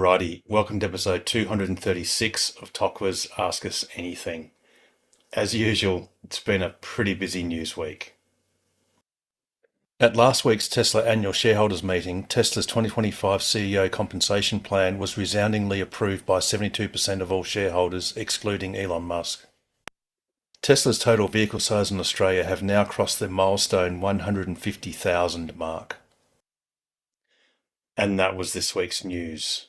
Alrighty, welcome to episode 236 of Tokwa's Ask Us Anything. As usual, it's been a pretty busy news week. At last week's Tesla annual shareholders meeting, Tesla's 2025 CEO compensation plan was resoundingly approved by 72% of all shareholders, excluding Elon Musk. Tesla's total vehicle sales in Australia have now crossed the milestone 150,000 mark. And that was this week's news.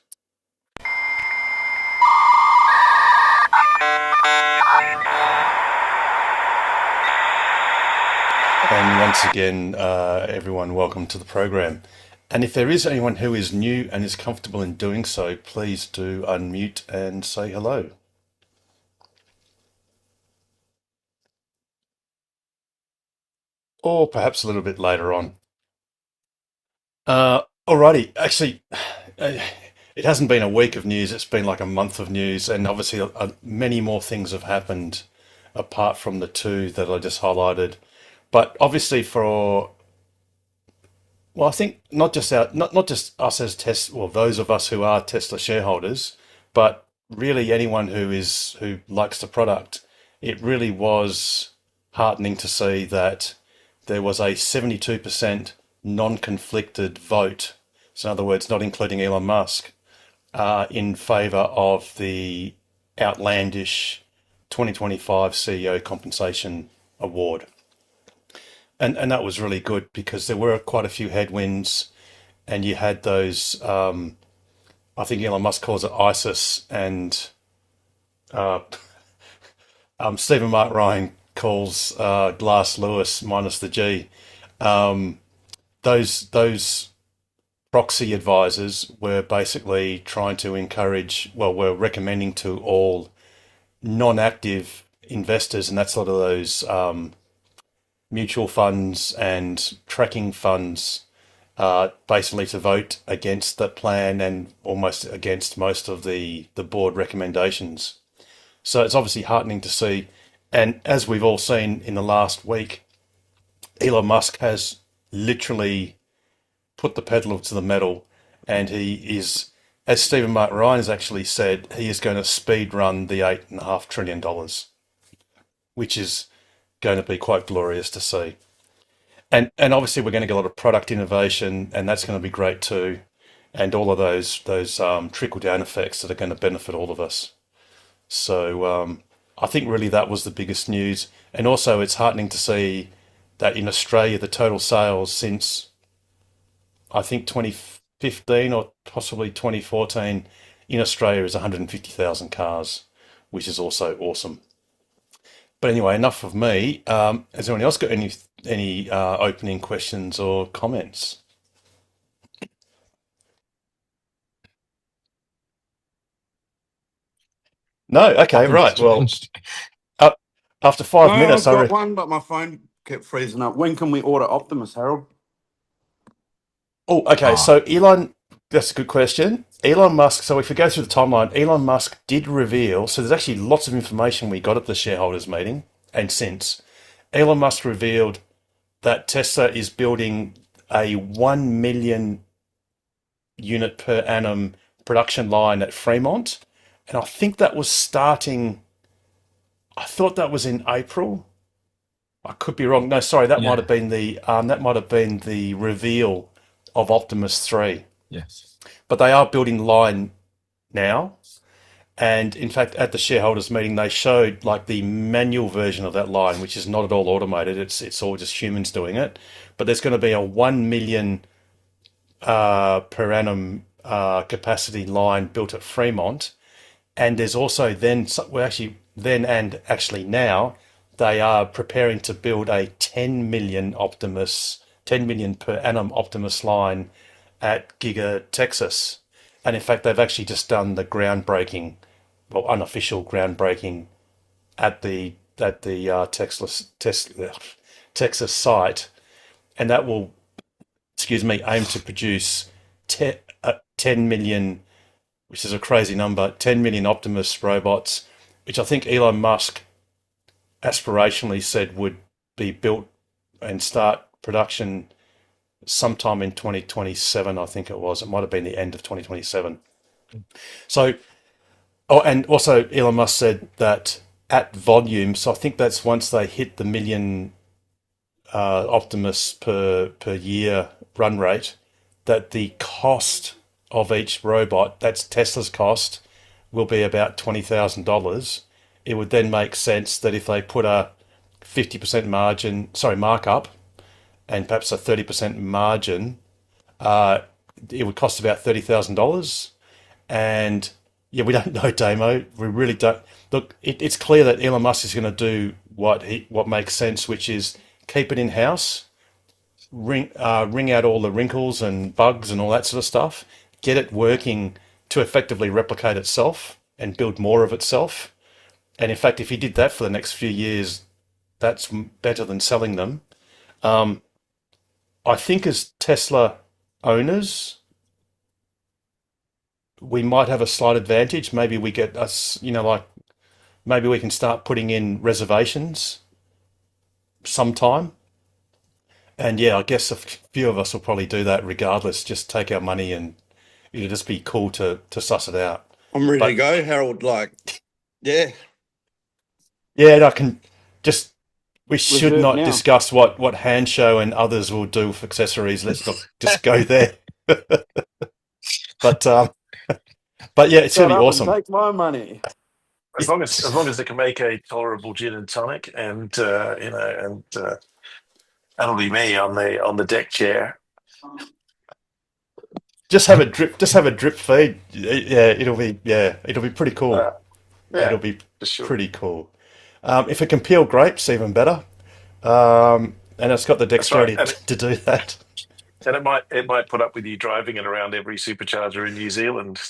And once again, everyone, welcome to the program. And if there is anyone who is new and is comfortable in doing so, please do unmute and say hello. Or perhaps a little bit later on. Alrighty, actually, it hasn't been a week of news, it's been like a month of news, and obviously many more things have happened apart from the two that I just highlighted. But obviously I think not just us as Tesla, well, those of us who are Tesla shareholders, but really anyone who likes the product, it really was heartening to see that there was a 72% non-conflicted vote. So in other words, not including Elon Musk, in favour of the outlandish 2025 CEO compensation award. And that was really good because there were quite a few headwinds, and you had those. I think Elon Musk calls it ISIS, and uh, Stephen Mark Ryan calls Glass Lewis minus the G. Um, those proxy advisors were basically trying to encourage. Well, were recommending to all non-active investors, and that's a lot of those. Mutual funds and tracking funds basically to vote against that plan and almost against most of the board recommendations. So it's obviously heartening to see. And as we've all seen in the last week, Elon Musk has literally put the pedal to the metal, and he is, as Stephen Mark Ryan has actually said, he is going to speed run the $8.5 trillion, which is going to be quite glorious to see. And obviously we're going to get a lot of product innovation, and that's going to be great too. And all of those trickle down effects that are going to benefit all of us. So I think really that was the biggest news. And also it's heartening to see that in Australia the total sales since I think 2015 or possibly 2014 in Australia is 150,000 cars, which is also awesome. But anyway, enough of me. Has anyone else got any opening questions or comments? No. Okay. Nothing's Right. Well, changed. uh, after No, 5 minutes, I've got one, but my phone kept freezing up. When can we order Optimus, Harold? oh, okay. Ah, So Elon, that's a good question. Elon Musk. So if we go through the timeline, Elon Musk did reveal. So there's actually lots of information we got at the shareholders meeting, and since Elon Musk revealed that Tesla is building a 1 million unit per annum production line at Fremont. And I think that was starting, I thought that was in April. I could be wrong. No, sorry, yeah, that might have been the reveal of Optimus 3. yes. But they are building the line now. And in fact, at the shareholders meeting, they showed like the manual version of that line, which is not at all automated. It's all just humans doing it. But there's going to be a 1 million per annum capacity line built at Fremont, and there's also then well, actually then and actually now they are preparing to build a 10 million per annum Optimus line at Giga Texas, and in fact they've actually just done the groundbreaking, well, unofficial groundbreaking at the Texas site, and that will, excuse me, aim to produce 10 million, which is a crazy number, 10 million Optimus robots, which I think Elon Musk aspirationally said would be built and start production sometime in 2027, I think it was. It might have been the end of 2027. So, oh, and also Elon Musk said that at volume, so I think that's once they hit the million Optimus per year run rate, that the cost of each robot, that's Tesla's cost, will be about $20,000. It would then make sense that if they put a 50% margin, sorry, markup, and perhaps a 30% margin, uh, it would cost about $30,000. And yeah, we don't know, Damo. We really don't. Look, it's clear that Elon Musk is going to do what makes sense, which is keep it in house, wring out all the wrinkles and bugs and all that sort of stuff, get it working to effectively replicate itself and build more of itself. And in fact, if he did that for the next few years, that's better than selling them. Um, I think as Tesla owners, we might have a slight advantage. Maybe we get us, like maybe we can start putting in reservations sometime. And yeah, I guess a few of us will probably do that regardless. Just take our money and it'll just be cool to suss it out. I'm ready to But go, Harold. Like, yeah, yeah, and I can just. We should reserve not now. discuss what Handshow and others will do with accessories. Let's not just go there. But but yeah, it's Shut gonna be up and awesome. take my money. As long as they can make a tolerable gin and tonic, and that'll be me on the deck chair. Just have a drip feed. It'll be pretty cool. Uh, It'll yeah, be for sure. pretty cool. If it can peel grapes, even better. And it's got the That's right, dexterity to do that and it might put up with you driving it around every supercharger in New Zealand.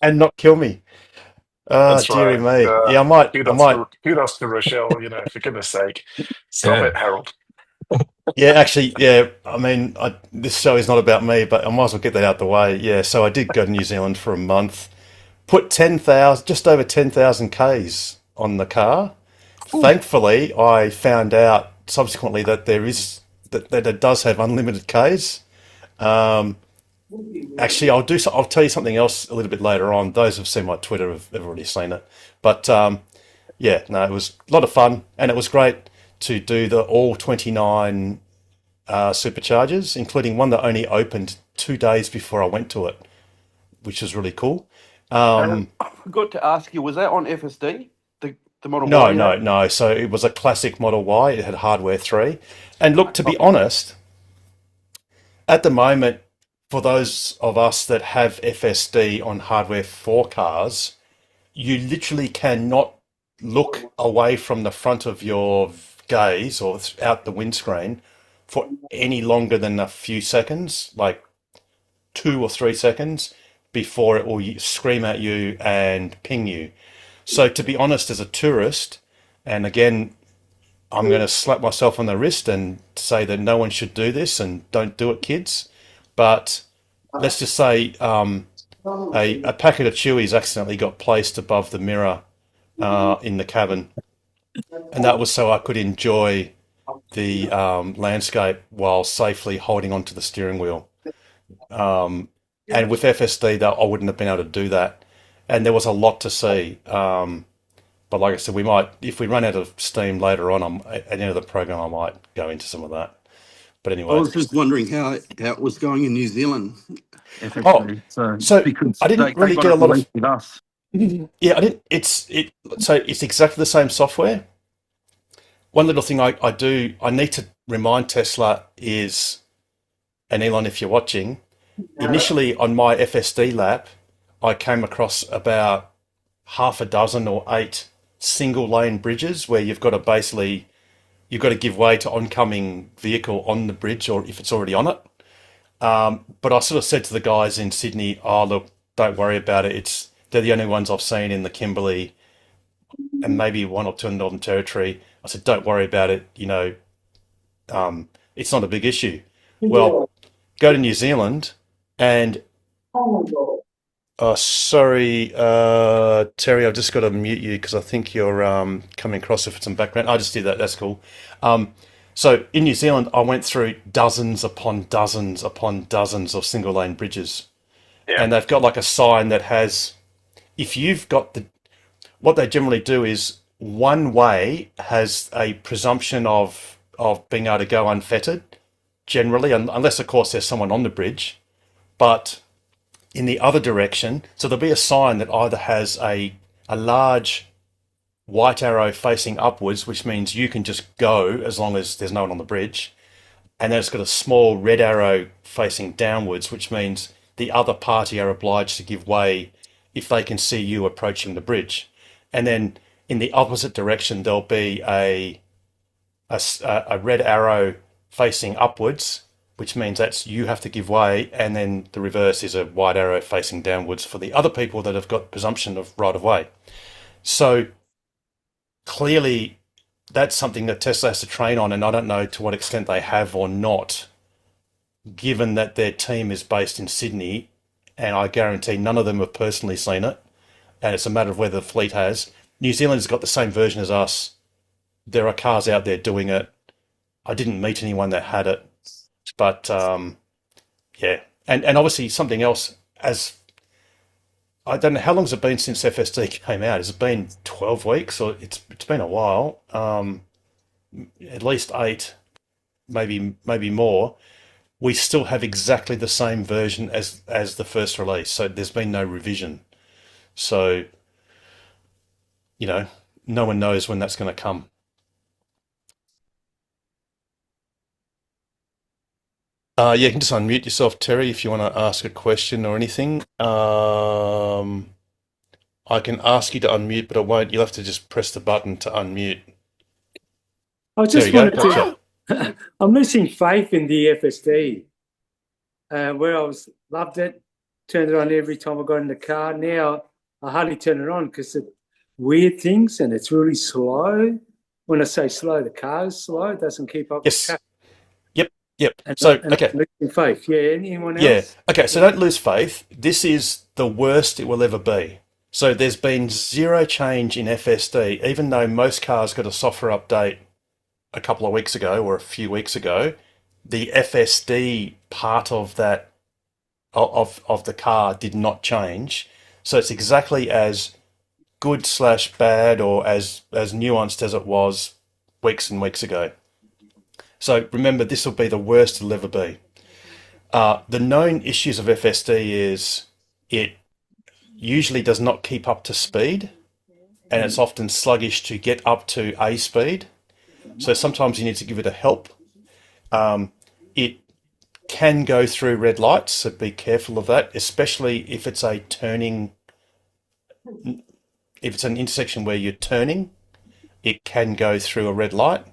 and not kill me. Ah, That's dearie right. me. Yeah, I Kudos might. to kudos to Rochelle. For goodness sake, stop Yeah. it, Harold. Yeah, actually, yeah. I mean, this show is not about me, but I might as well get that out the way. Yeah, so I did go to New Zealand for a month. Put 10,000, just over 10,000 Ks on the car. Thankfully, I found out subsequently that that it does have unlimited Ks. Um, Actually, I'll tell you something else a little bit later on. Those who've seen my Twitter have already seen it. But yeah, no, it was a lot of fun, and it was great to do the all 29 superchargers, including one that only opened 2 days before I went to it, which was really cool. Um, I forgot to ask you, was that on FSD? The Model no, Y you no, had? no. So it was a classic Model Y. It had hardware 3. And look, to be Okay. honest, at the moment, for those of us that have FSD on hardware 4 cars, you literally cannot look away from the front of your gaze or out the windscreen for any longer than a few seconds, like 2 or 3 seconds, before it will scream at you and ping you. So, to be honest, as a tourist, and again, I'm going to slap myself on the wrist and say that no one should do this and don't do it, kids. But let's just say a packet of Chewies accidentally got placed above the mirror in the cabin, and that was so I could enjoy the landscape while safely holding onto the steering wheel. Um, and with FSD, that I wouldn't have been able to do that. And there was a lot to see. But like I said, we might, if we run out of steam later on, at the end of the program, I might go into some of that. But I anyway, was just wondering how it was going in New Zealand. oh, FSD. So so because I didn't they really got get a it lot of. released with us. Yeah, I didn't. So it's exactly the same software. One little thing I need to remind Tesla is, and Elon, if you're watching, initially on my FSD lap, I came across about half a dozen or 8 single lane bridges where you've got to give way to oncoming vehicle on the bridge or if it's already on it. But I sort of said to the guys in Sydney, "Oh, look, don't worry about it. They're the only ones I've seen in the Kimberley and maybe one or two in the Northern Territory." I said, "Don't worry about it. It's not a big issue." Well, go to New Zealand and sorry, Terry, I've just got to mute you because I think you're coming across with some background. I just did that. That's cool. Um, so in New Zealand, I went through dozens upon dozens upon dozens of single lane bridges. Yeah. and they've got like a sign that has, if you've got what they generally do is one way has a presumption of being able to go unfettered, generally, unless of course there's someone on the bridge. But in the other direction, so there'll be a sign that either has a large white arrow facing upwards, which means you can just go as long as there's no one on the bridge, and then it's got a small red arrow facing downwards, which means the other party are obliged to give way if they can see you approaching the bridge. And then in the opposite direction, there'll be a red arrow facing upwards, which means that's you have to give way, and then the reverse is a white arrow facing downwards for the other people that have got presumption of right of way. So clearly, that's something that Tesla has to train on, and I don't know to what extent they have or not, given that their team is based in Sydney, and I guarantee none of them have personally seen it, and it's a matter of whether the fleet has. New Zealand's got the same version as us. There are cars out there doing it. I didn't meet anyone that had it, but yeah. And obviously something else, as I don't know, how long's it been since FSD came out? Has it been 12 weeks, or it's been a while? At least 8, maybe more. We still have exactly the same version as the first release, so there's been no revision. So, no one knows when that's going to come. Yeah, you can just unmute yourself, Terry, if you want to ask a question or anything. I can ask you to unmute, but I won't. You'll have to just press the button to unmute. I There just you go. wanted Gotcha. to. I'm losing faith in the FSD. Where loved it, turned it on every time I got in the car. Now I hardly turn it on because it weird things and it's really slow. When I say slow, the car is slow. It doesn't keep up with Yes. traffic. Yep. And, So, and okay. I'm losing faith. Yeah. Anyone Yeah. else? Okay. So don't lose faith. This is the worst it will ever be. So there's been zero change in FSD, even though most cars got a software update a couple of weeks ago or a few weeks ago. The FSD part of that of the car did not change. So it's exactly as good/bad or as nuanced as it was weeks and weeks ago. So remember, this will be the worst it'll ever be. The known issues of FSD is it usually does not keep up to speed, and it's often sluggish to get up to a speed. So sometimes you need to give it a help. It can go through red lights, so be careful of that, especially if it's if it's an intersection where you're turning, it can go through a red light.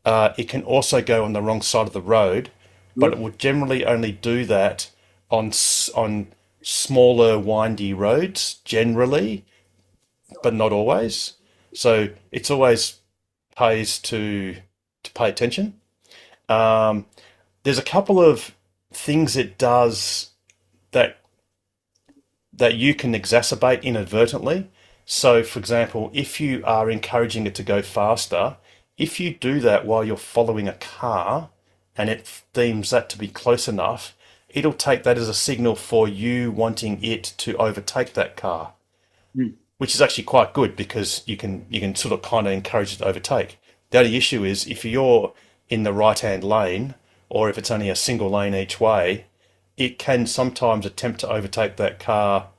It can also go on the wrong side of the road, but it will generally only do that on smaller, windy roads, generally, but not always. So it's always pays to pay attention. There's a couple of things it does that you can exacerbate inadvertently. So, for example, if you are encouraging it to go faster, if you do that while you're following a car and it deems that to be close enough, it'll take that as a signal for you wanting it to overtake that car, which is actually quite good because you can sort of kind of encourage it to overtake. The only issue is if you're in the right-hand lane, or if it's only a single lane each way, it can sometimes attempt to overtake that car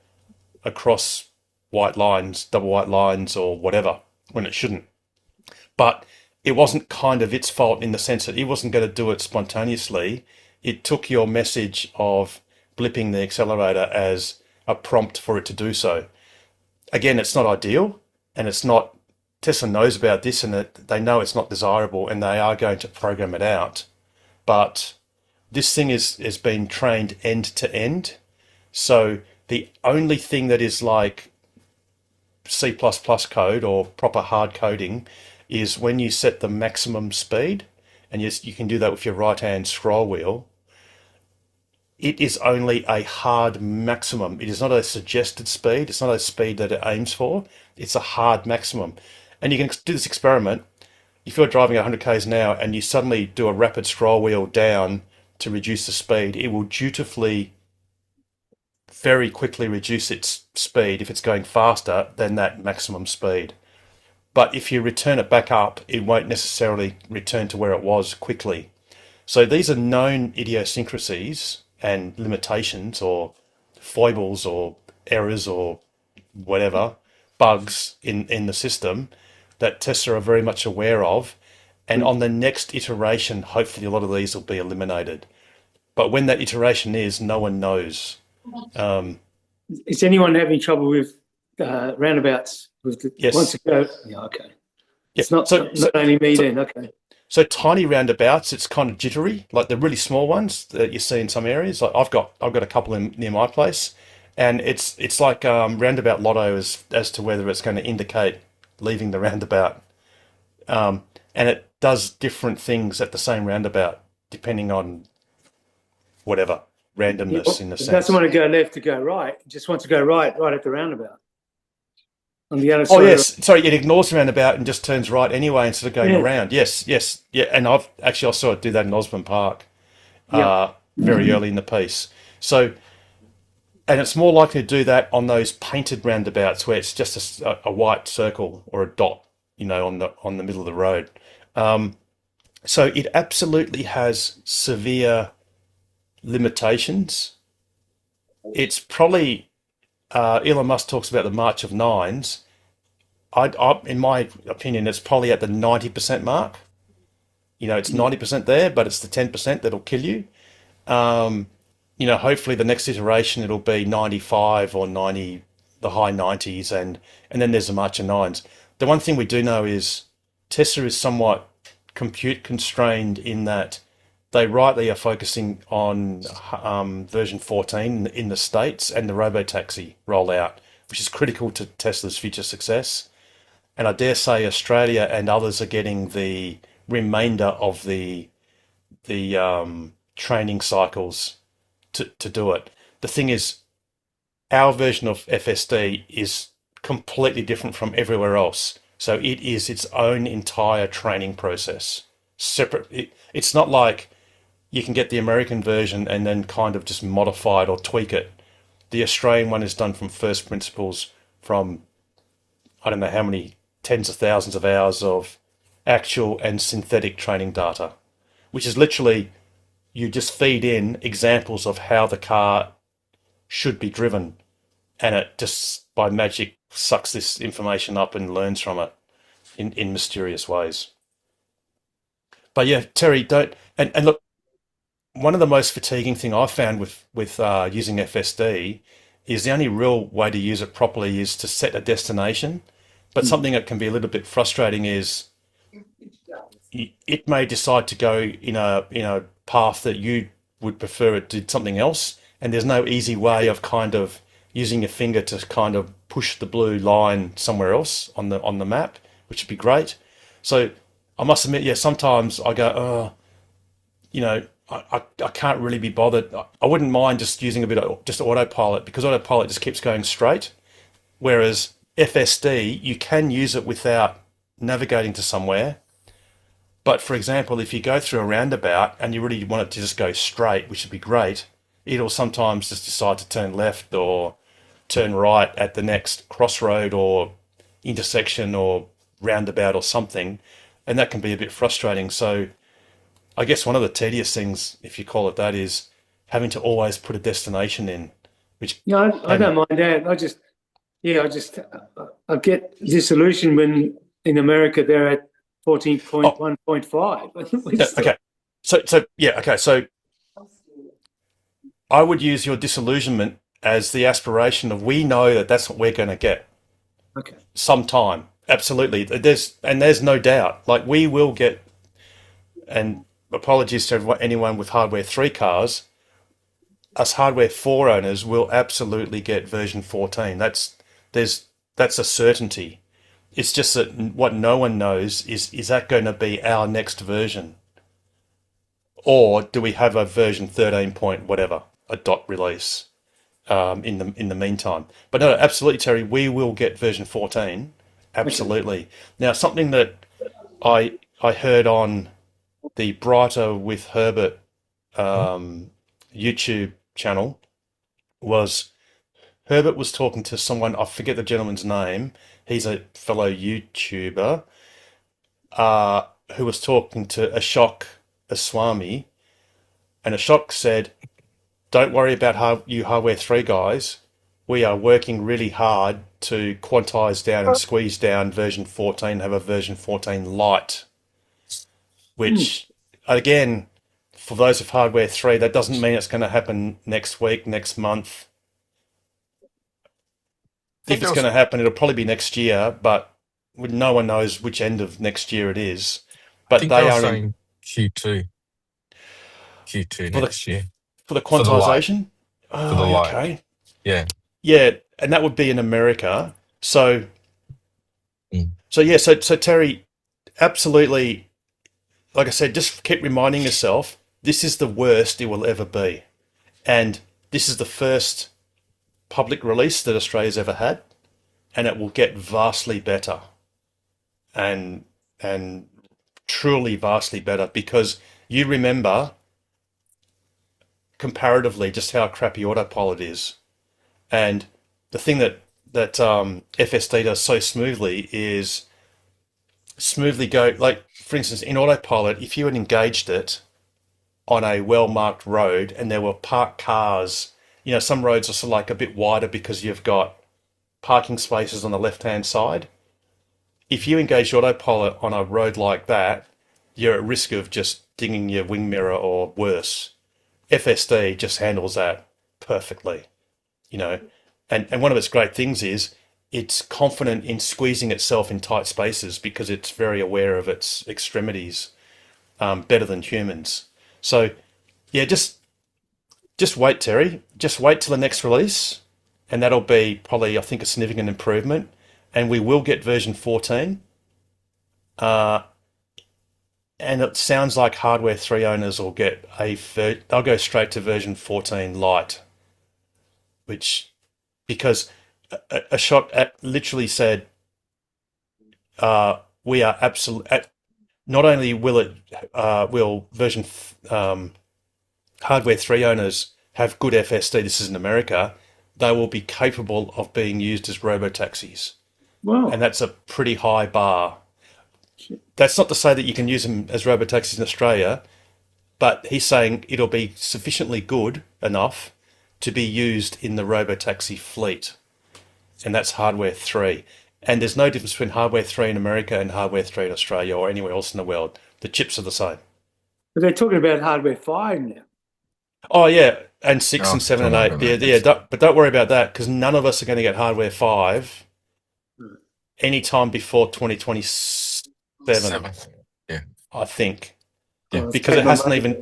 across white lines, double white lines, or whatever, when it shouldn't. But it wasn't kind of its fault in the sense that it wasn't going to do it spontaneously. It took your message of blipping the accelerator as a prompt for it to do so. Again, it's not ideal, and it's not. Tesla knows about this, and that they know it's not desirable, and they are going to program it out. But this thing has been trained end to end. So the only thing that is like C++ code or proper hard coding is when you set the maximum speed, and you can do that with your right-hand scroll wheel. It is only a hard maximum. It is not a suggested speed. It's not a speed that it aims for. It's a hard maximum. And you can do this experiment. If you're driving 100 k's an hour and you suddenly do a rapid scroll wheel down to reduce the speed, it will dutifully very quickly reduce its speed if it's going faster than that maximum speed. But if you return it back up, it won't necessarily return to where it was quickly. So these are known idiosyncrasies and limitations or foibles or errors or whatever, bugs in the system that Tesla are very much aware of. And on the next iteration, hopefully a lot of these will be eliminated. But when that iteration is, no one knows. Is anyone having trouble with roundabouts? Yes. Once ago, yeah, okay. Yeah. It's not only me then. Okay. So tiny roundabouts, it's kind of jittery, like the really small ones that you see in some areas. Like I've got a couple near my place, and it's like roundabout lotto as to whether it's going to indicate leaving the roundabout, and it does different things at the same roundabout depending on whatever randomness in the It sense. doesn't want to go left to go right. It just wants to go right at the roundabout. On the other Oh side. yes, sorry. It ignores the roundabout and just turns right anyway instead of going Yeah. around. Yes, yeah. And I saw it do that in Osborne Park, Yeah. very early in the piece. So, and it's more likely to do that on those painted roundabouts where it's just a white circle or a dot, on the middle of the road. So it absolutely has severe limitations. It's probably Elon Musk talks about the March of Nines. In my opinion, it's probably at the 90% mark. It's 90% there, but it's the 10% that'll kill you. Hopefully the next iteration it'll be 95 or 90, the high 90s, and then there's the March of Nines. The one thing we do know is Tesla is somewhat compute constrained in that they rightly are focusing on version 14 in the States and the robotaxi rollout, which is critical to Tesla's future success. And I dare say Australia and others are getting the remainder of the training cycles to do it. The thing is, our version of FSD is completely different from everywhere else. So it is its own entire training process, separate. It's not like you can get the American version and then kind of just modify it or tweak it. The Australian one is done from first principles, from I don't know how many tens of thousands of hours of actual and synthetic training data, which is literally you just feed in examples of how the car should be driven, and it just by magic sucks this information up and learns from it in mysterious ways. But yeah, Terry, don't and look, one of the most fatiguing thing I've found with using FSD is the only real way to use it properly is to set a destination. But something that can be a little bit frustrating is it may decide to go in a path that you would prefer it did something else, and there's no easy way of kind of using your finger to kind of push the blue line somewhere else on the map, which would be great. So I must admit, yeah, sometimes I go, I can't really be bothered. I wouldn't mind just using a bit of just autopilot, because autopilot just keeps going straight. Whereas FSD, you can use it without navigating to somewhere. But for example, if you go through a roundabout and you really want it to just go straight, which would be great, it'll sometimes just decide to turn left or turn right at the next crossroad or intersection or roundabout or something. And that can be a bit frustrating. So I guess one of the tedious things, if you call it that, is having to always put a destination in. Which I don't mind that. I get disillusioned when in America they're at 14.1.5. okay. So I would use your disillusionment as the aspiration of, we know that that's what we're going to get. Okay. Sometime. Absolutely. There's no doubt. Like, we will get, and apologies to anyone with hardware 3 cars, us hardware 4 owners will absolutely get version 14. That's a certainty. It's just that what no one knows is that going to be our next version, or do we have a version 13 point whatever, a dot release in the meantime? But no, absolutely, Terry, we will get version 14. Absolutely. Now, something that I heard on the Brighter with Herbert YouTube channel was Herbert was talking to someone, I forget the gentleman's name. He's a fellow YouTuber, uh, who was talking to Ashok Aswami, and Ashok said, "Don't worry about you Hardware 3 guys. We are working really hard to quantize down and squeeze down version 14, have a version 14 Lite," which, again, for those of Hardware 3, that doesn't mean it's going to happen next week, next month. think If there it's was, going to happen, it'll probably be next year, but no one knows which end of next year it is. I But think they they were are saying Q2 for the next year for the for the light, quantization. for the Oh, light. okay. Yeah. Yeah, and that would be in America. So Mm. so Terry, absolutely, like I said, just keep reminding yourself this is the worst it will ever be. And this is the first public release that Australia's ever had, and it will get vastly better and truly vastly better, because you remember comparatively just how crappy autopilot is. And the thing that FSD does so smoothly is smoothly go, like, for instance, in autopilot, if you had engaged it on a well-marked road and there were parked cars, some roads are sort of like a bit wider because you've got parking spaces on the left-hand side. If you engage autopilot on a road like that, you're at risk of just dinging your wing mirror or worse. FSD just handles that perfectly, you know. And one of its great things is it's confident in squeezing itself in tight spaces because it's very aware of its extremities, better than humans. So, yeah, just wait, Terry. Just wait till the next release, and that'll be probably, I think, a significant improvement. And we will get version 14. And it sounds like Hardware 3 owners will get they'll go straight to version 14 Lite, because a shot literally said, we are absolute. Not only will version Hardware 3 owners have good FSD, this is in America, they will be capable of being used as robotaxis. Wow. And that's a pretty high bar. That's not to say that you can use them as robotaxis in Australia, but he's saying it'll be sufficiently good enough to be used in the robotaxi fleet. And that's Hardware 3. And there's no difference between Hardware 3 in America and Hardware 3 in Australia or anywhere else in the world. The chips are the same. But they're talking about Hardware 5 now. Oh, yeah, and 6 Oh, and 7 and don't 8. know about Yeah, that. but don't worry about that, because none of us are going to get Hardware 5 anytime before 2027, Seven. Yeah. I think. Yeah. Because they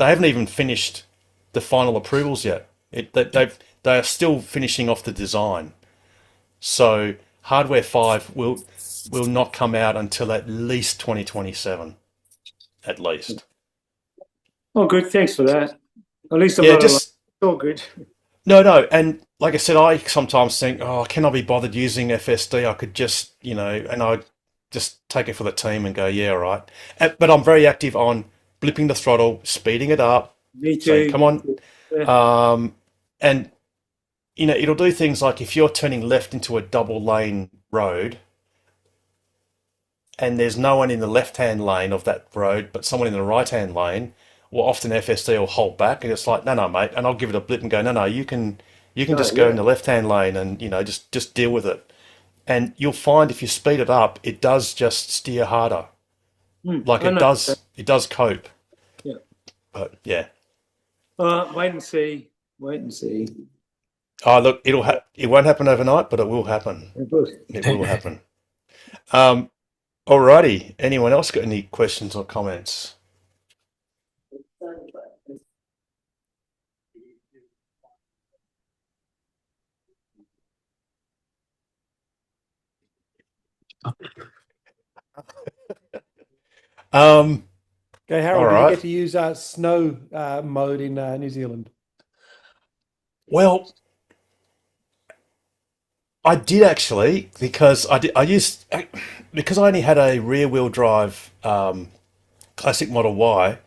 haven't even finished the final approvals yet. They are still finishing off the design. So Hardware 5 will not come out until at least 2027, at least. Oh, good. Thanks for that. At least I'm Yeah, not alone. just It's all good. no, and like I said, I sometimes think, oh, I cannot be bothered using FSD. I could just, and I just take it for the team and go, yeah, all right. But I'm very active on blipping the throttle, speeding it up, Me too. saying, come on. Yeah. And, it'll do things like if you're turning left into a double lane road and there's no one in the left-hand lane of that road, but someone in the right-hand lane, well, often FSD will hold back and it's like, no, mate. And I'll give it a blip and go, no, you can just go in the left-hand lane and, just deal with it. And you'll find if you speed it up, it does just steer harder. Like I know. it does cope. Yeah. But yeah. Wait and see. Wait and see. Oh, look, it won't happen overnight, but it will happen. It will happen. Alrighty. Anyone else got any questions or comments? Um, Okay, Harold, all did you right. get to use snow mode in New Zealand? Well, I did actually, because because I only had a rear wheel drive classic Model Y.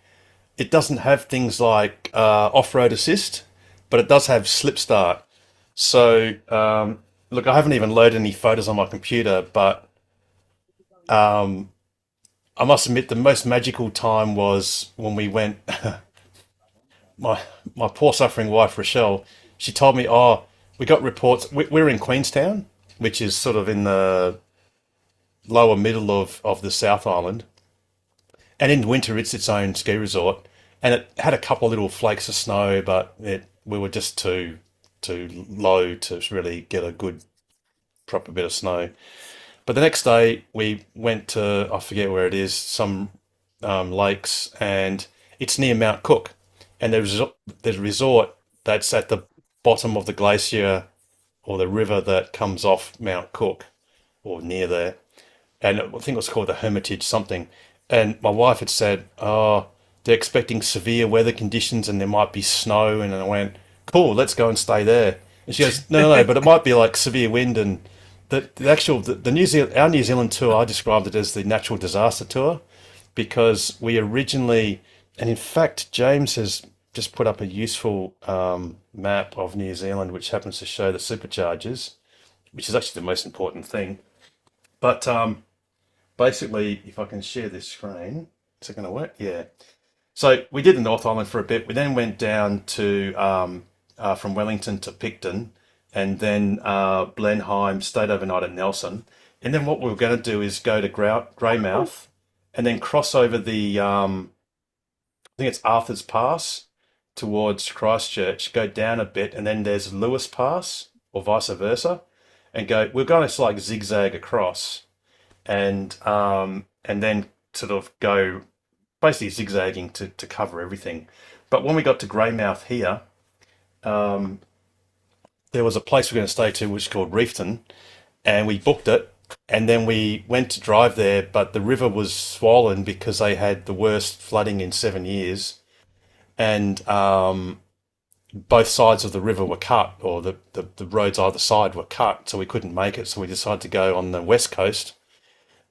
It doesn't have things like off-road assist, but it does have slip start. So, look, I haven't even loaded any photos on my computer, but um, I must admit the most magical time was when we went. My my poor suffering wife Rochelle, she told me, "Oh, we got reports. We're in Queenstown, which is sort of in the lower middle of the South Island, and in winter it's its own ski resort, and it had a couple of little flakes of snow, but we were just too low to really get a good proper bit of snow. But the next day we went to, I forget where it is, some lakes, and it's near Mount Cook, and there's a resort that's at the bottom of the glacier or the river that comes off Mount Cook or near there, and I think it was called the Hermitage something. And my wife had said, "Oh, they're expecting severe weather conditions and there might be snow." And I went, "Cool, let's go and stay there." And she goes, "No, no, no, but it might be like severe wind." And the actual the New Zealand our New Zealand tour, I described it as the natural disaster tour because we originally, and in fact, James has just put up a useful map of New Zealand, which happens to show the superchargers, which is actually the most important thing. But basically, if I can share this screen, is it going to work? Yeah. So we did the North Island for a bit. We then went down to from Wellington to Picton, and then Blenheim, stayed overnight at Nelson. And then what we were going to do is go to Greymouth, and then cross over the I think it's Arthur's Pass towards Christchurch, go down a bit, and then there's Lewis Pass, or vice versa, and go. We're going to like zigzag across, and then sort of go basically zigzagging to cover everything. But when we got to Greymouth here, um, there was a place we are going to stay to which is called Reefton, and we booked it. And then we went to drive there, but the river was swollen because they had the worst flooding in 7 years, and both sides of the river were cut, or the roads either side were cut, so we couldn't make it. So we decided to go on the west coast.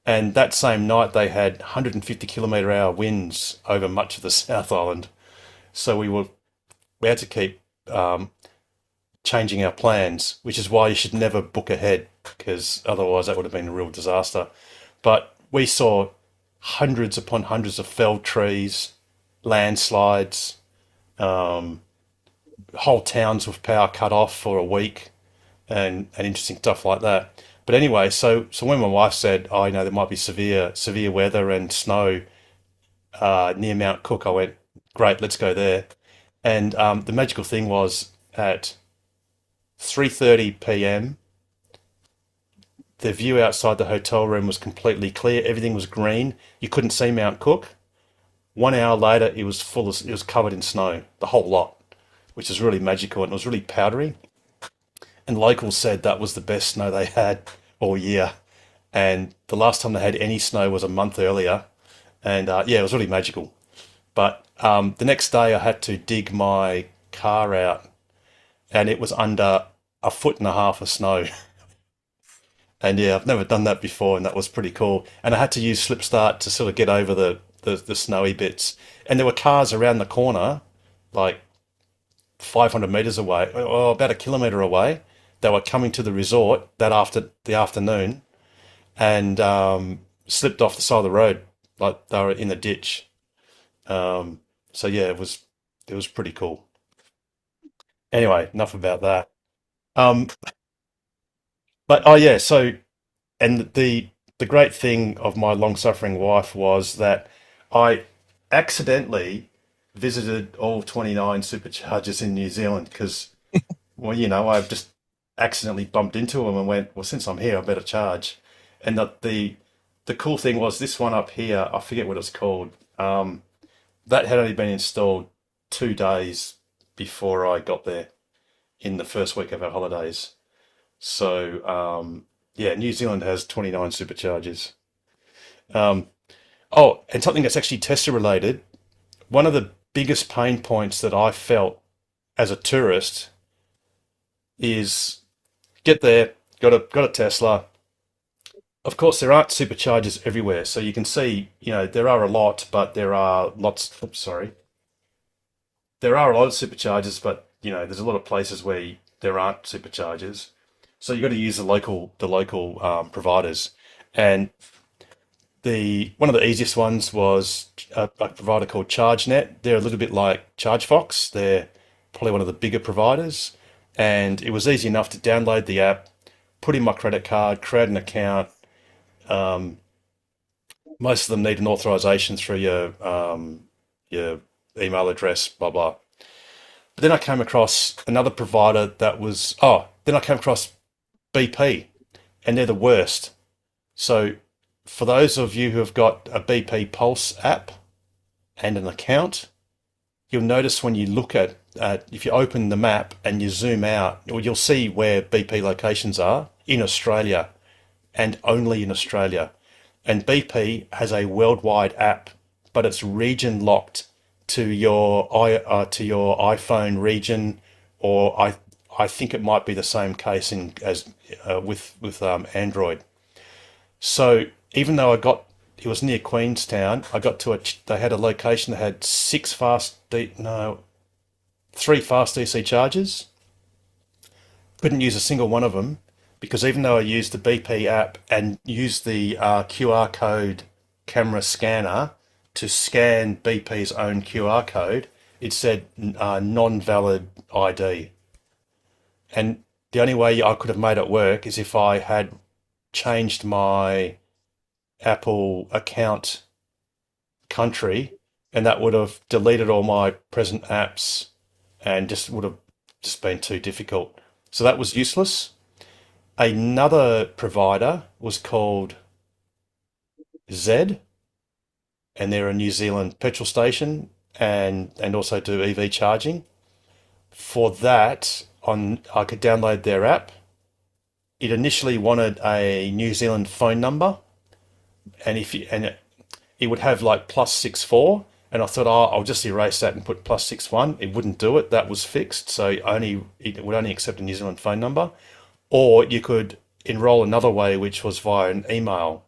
And that same night, they had 150-kilometre-hour winds over much of the South Island. So we had to keep changing our plans, which is why you should never book ahead, because otherwise that would have been a real disaster. But we saw hundreds upon hundreds of felled trees, landslides, whole towns with power cut off for a week, and interesting stuff like that. But anyway, so when my wife said, "Oh, there might be severe weather and snow near Mount Cook," I went, "Great, let's go there." And the magical thing was at 3:30 p.m. the view outside the hotel room was completely clear. Everything was green. You couldn't see Mount Cook. 1 hour later, it was covered in snow, the whole lot, which is really magical, and it was really powdery. And locals said that was the best snow they had all year. And the last time they had any snow was a month earlier. And yeah, it was really magical. But the next day, I had to dig my car out, and it was under a foot and a half of snow. And yeah, I've never done that before, and that was pretty cool. And I had to use slip start to sort of get over the snowy bits. And there were cars around the corner, like 500 meters away, or about a kilometer away. They were coming to the resort the afternoon, and slipped off the side of the road, like they were in the ditch. So yeah, it was pretty cool. Anyway, enough about that. Um, but oh yeah, so and the great thing of my long suffering wife was that I accidentally visited all 29 superchargers in New Zealand because, well, I've just accidentally bumped into them and went, well, since I'm here, I better charge. And the cool thing was this one up here, I forget what it's called. That had only been installed 2 days before I got there in the first week of our holidays. So yeah, New Zealand has 29 superchargers. Um, oh, and something that's actually Tesla related. One of the biggest pain points that I felt as a tourist is get there, got a Tesla. Of course, there aren't superchargers everywhere, so you can see, there are a lot, but there are lots. Oops, sorry. There are a lot of superchargers, but there's a lot of places where there aren't superchargers. So you've got to use the local providers. And one of the easiest ones was a provider called ChargeNet. They're a little bit like ChargeFox. They're probably one of the bigger providers. And it was easy enough to download the app, put in my credit card, create an account. Most of them need an authorization through your email address, blah, blah. But then I came across another provider then I came across BP, and they're the worst. So for those of you who have got a BP Pulse app and an account, you'll notice when you look at if you open the map and you zoom out, you'll see where BP locations are in Australia and only in Australia. And BP has a worldwide app, but it's region locked to your iPhone region, or I think it might be the same case with Android. So even though it was near Queenstown, I got to they had a location that had 3 fast DC chargers. Couldn't use a single one of them because even though I used the BP app and used the QR code camera scanner to scan BP's own QR code, it said non-valid ID. And the only way I could have made it work is if I had changed my Apple account country, and that would have deleted all my present apps and would have been too difficult. So that was useless. Another provider was called Z, and they're a New Zealand petrol station and also do EV charging. For that, I could download their app. It initially wanted a New Zealand phone number, and it would have like +64, and I thought, I'll just erase that and put +61. It wouldn't do it. That was fixed, so it would only accept a New Zealand phone number. Or you could enroll another way, which was via an email.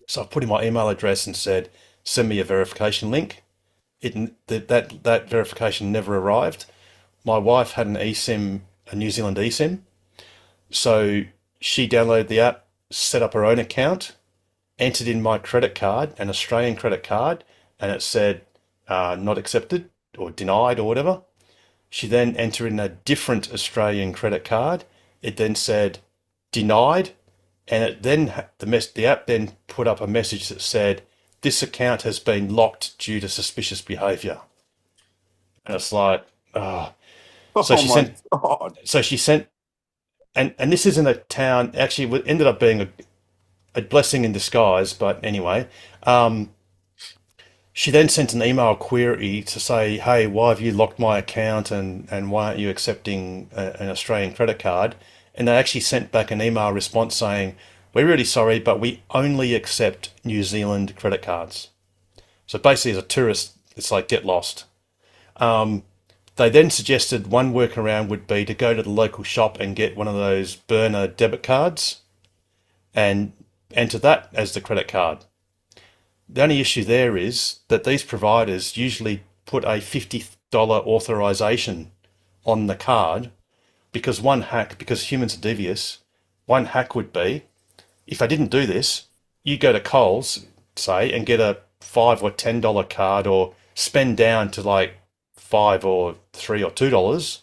So I put in my email address and said, send me a verification link. That verification never arrived. My wife had an eSIM, a New Zealand eSIM. So she downloaded the app, set up her own account, entered in my credit card, an Australian credit card, and it said not accepted or denied or whatever. She then entered in a different Australian credit card. It then said denied, and the app then put up a message that said, this account has been locked due to suspicious behaviour. And it's like, So she sent, and this is in a town, actually it ended up being a blessing in disguise, but anyway, she then sent an email query to say, hey, why have you locked my account and why aren't you accepting an Australian credit card? And they actually sent back an email response saying, we're really sorry, but we only accept New Zealand credit cards. So basically as a tourist, it's like get lost. They then suggested one workaround would be to go to the local shop and get one of those burner debit cards and enter that as the credit card. The only issue there is that these providers usually put a $50 authorization on the card because humans are devious, one hack would be, if I didn't do this, you go to Coles, say, and get a $5 or $10 card or spend down to like $5 or $3 or $2,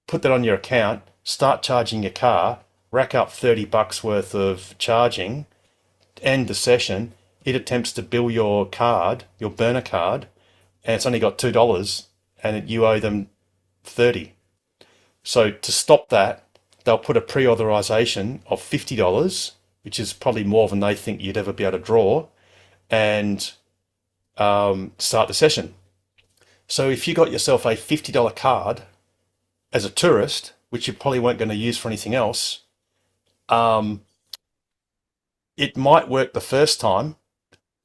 put that on your account, start charging your car, rack up $30 worth of charging, end the session, it attempts to bill your card, your burner card, and it's only got $2 and you owe them $30. So to stop that, they'll put a pre-authorization of $50, which is probably more than they think you'd ever be able to draw, and start the session. So if you got yourself a $50 card as a tourist, which you probably weren't going to use for anything else, it might work the first time,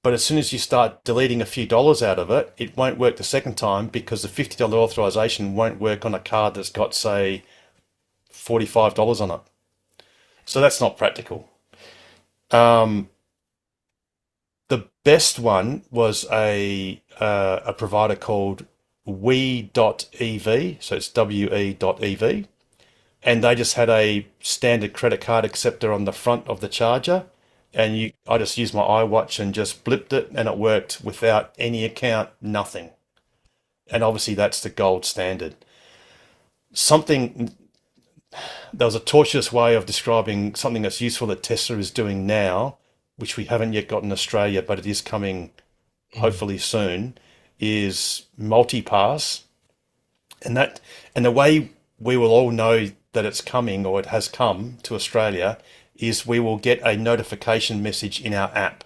but as soon as you start deleting a few dollars out of it, it won't work the second time because the $50 authorization won't work on a card that's got, say, $45 on it. So that's not practical. The best one was a provider called we.ev, so it's we.ev, and they just had a standard credit card acceptor on the front of the charger, and I just used my iWatch and just blipped it, and it worked without any account, nothing. And obviously that's the gold standard. There was a tortuous way of describing something that's useful that Tesla is doing now, which we haven't yet got in Australia, but it is coming hopefully soon, is multi-pass. And the way we will all know that it's coming, or it has come to Australia, is we will get a notification message in our app.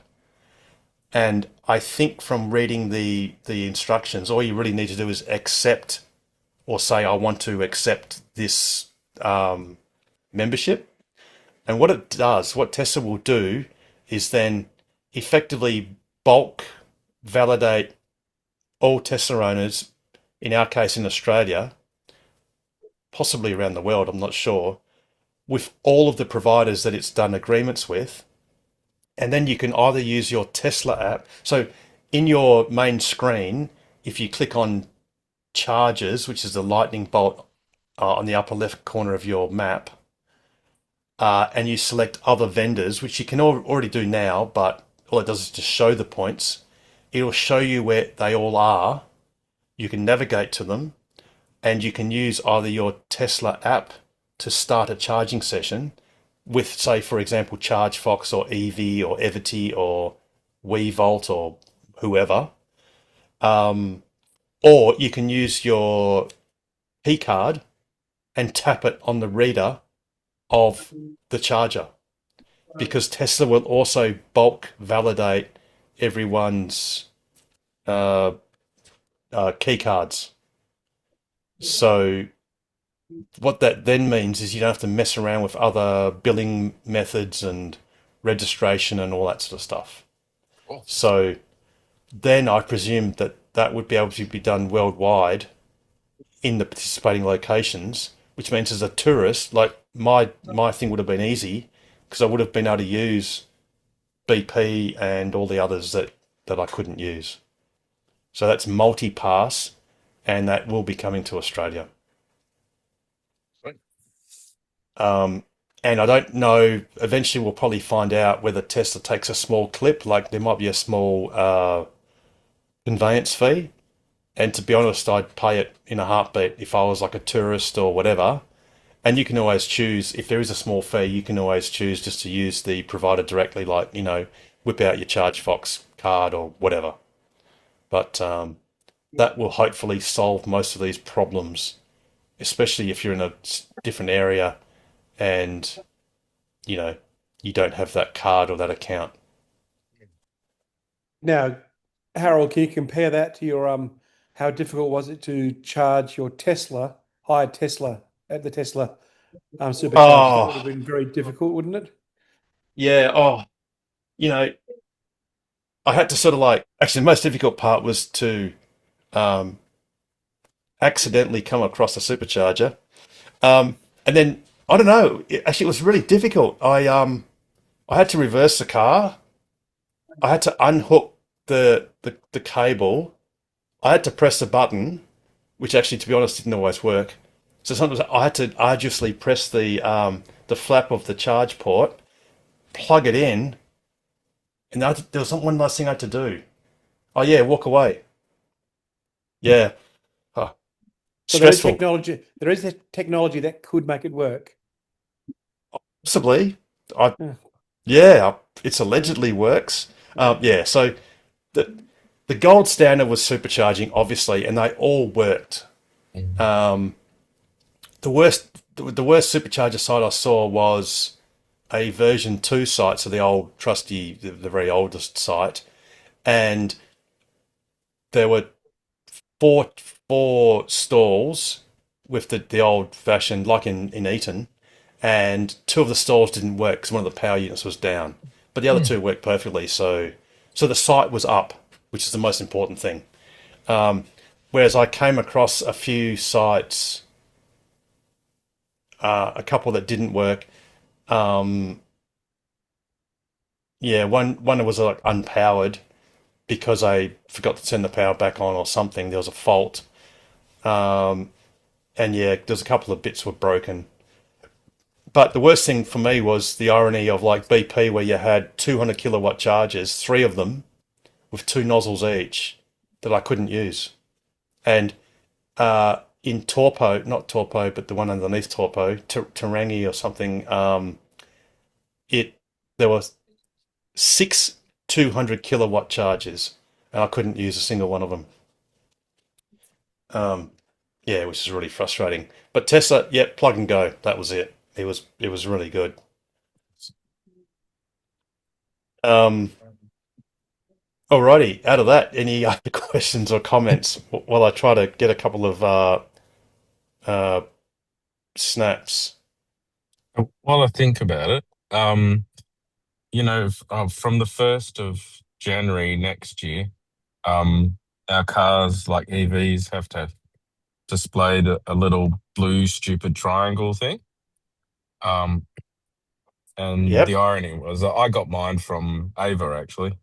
And I think from reading the instructions, all you really need to do is accept, or say, I want to accept this membership. And what it does, what Tesla will do, is then effectively bulk validate all Tesla owners, in our case in Australia, possibly around the world, I'm not sure, with all of the providers that it's done agreements with. And then you can either use your Tesla app. So in your main screen, if you click on chargers, which is the lightning bolt on the upper left corner of your map, and you select other vendors, which you can already do now, but all it does is just show the points. It'll show you where they all are. You can navigate to them, and you can use either your Tesla app to start a charging session with, say, for example, ChargeFox or EV or Everty or WeVolt or whoever. Or you can use your P card and tap it on the reader of the charger, because Tesla will also bulk validate everyone's key cards. So what that then means is you don't have to mess around with other billing methods and registration and all that sort of stuff. Cool. So then I presume that would be able to be done worldwide in the participating locations, which means as a tourist, like my thing would have been easy, because I would have been able to use BP and all the others that I couldn't use. So that's multi-pass, and that will be coming to Australia. Right. And I don't know, eventually we'll probably find out whether Tesla takes a small clip, like there might be a small conveyance fee. And to be honest, I'd pay it in a heartbeat if I was like a tourist or whatever. And you can always choose, if there is a small fee, you can always choose just to use the provider directly, like, whip out your ChargeFox card or whatever. But that will hopefully solve most of these problems, especially if you're in a different area and, you don't have that card or that account. Now, Harold, can you compare that to your how difficult was it to charge your Tesla, hire Tesla at the Tesla supercharger? That would have been very difficult, wouldn't it? Yeah. I had to sort of actually the most difficult part was to accidentally come across a supercharger. And then, I don't know, it was really difficult. I had to reverse the car. I had to unhook the cable. I had to press the button, which actually, to be honest, didn't always work. So sometimes I had to arduously press the flap of the charge port, plug it in, and there was one last thing I had to do. Oh yeah, walk away. Yeah. So Stressful. there is technology that could make it work. Possibly. Yeah. Yeah, it's allegedly works. So the gold standard was supercharging, obviously, and they all worked. The worst supercharger site I saw was a version 2 site, so the old trusty, the very oldest site, and there were four stalls with the old fashioned, like in Eton, and 2 of the stalls didn't work because one of the power units was down, but the other 2 worked perfectly. So the site was up, which is the most important thing. Whereas I came across a few sites, a couple that didn't work. One was unpowered because I forgot to turn the power back on or something. There was a fault. There was a couple of bits were broken. But the worst thing for me was the irony of like BP, where you had 200 kilowatt chargers, 3 of them with 2 nozzles each that I couldn't use. And in Torpo, not Torpo, but the one underneath Torpo, Tarangi or something, there was 6 200 kilowatt chargers, and I couldn't use a single one of them. Yeah, which is really frustrating. But Tesla, yeah, plug and go. That was it. It was really good. Alrighty, out of that, any other questions or comments while I try to get a couple of snaps? While I think about it, from the 1st of January next year, our cars, like EVs, have to display a little blue stupid triangle thing. And Yep. the irony was that I got mine from Ava, actually. It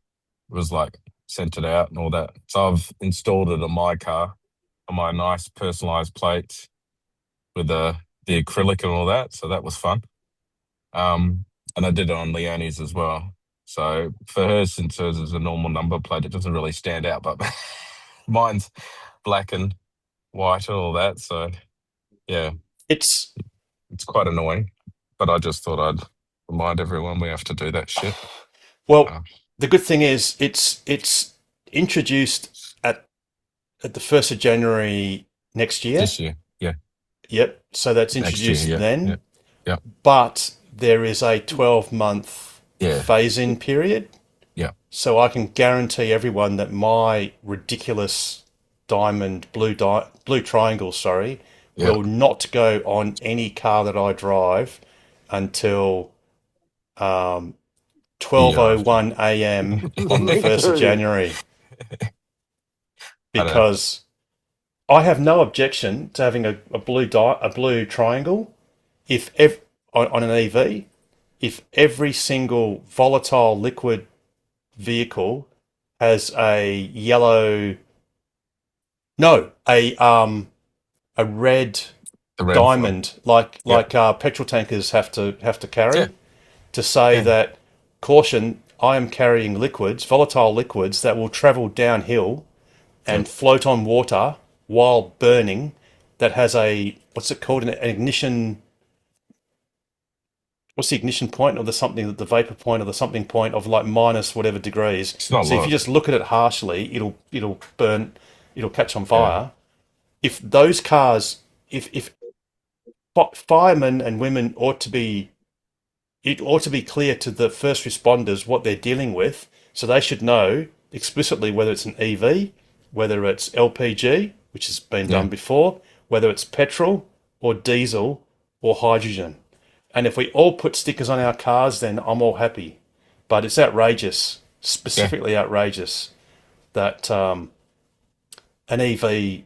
was like sent it out and all that. So I've installed it on my car, on my nice personalized plates with the acrylic and all that. So that was fun. And I did it on Leonie's as well. So for her, since hers is a normal number plate, it doesn't really stand out, but mine's black and white and all that. So yeah, It's it's quite annoying. But I just thought I'd remind everyone we have to do that shit. well, the good thing is it's introduced at the 1st of January next year. This year, yeah. Yep. So that's Next introduced year, yeah, then. yeah. But there is a 12-month Yeah. phase-in period. Yeah. So I can guarantee everyone that my ridiculous diamond blue triangle, Yeah. will not go on any car that I drive until 12:01 a.m. on the 1st of January. Because I have no objection to having a blue triangle on an EV if every single volatile liquid vehicle has a red The red diamond like Yep. petrol tankers have to carry, Yeah. to say Yeah. that, caution, I am carrying volatile liquids that will travel downhill and float on water while burning, that has what's it called, an ignition. What's the ignition point, or the vapor point, or the something point of like minus whatever degrees. It's not So if lot. you just look at it harshly, it'll burn, it'll catch on fire. If those cars, if firemen and women it ought to be clear to the first responders what they're dealing with, so they should know explicitly whether it's an EV, whether it's LPG, which has been done before, whether it's petrol or diesel or hydrogen. And if we all put stickers on our cars, then I'm all happy. But it's outrageous, specifically outrageous, that an EV,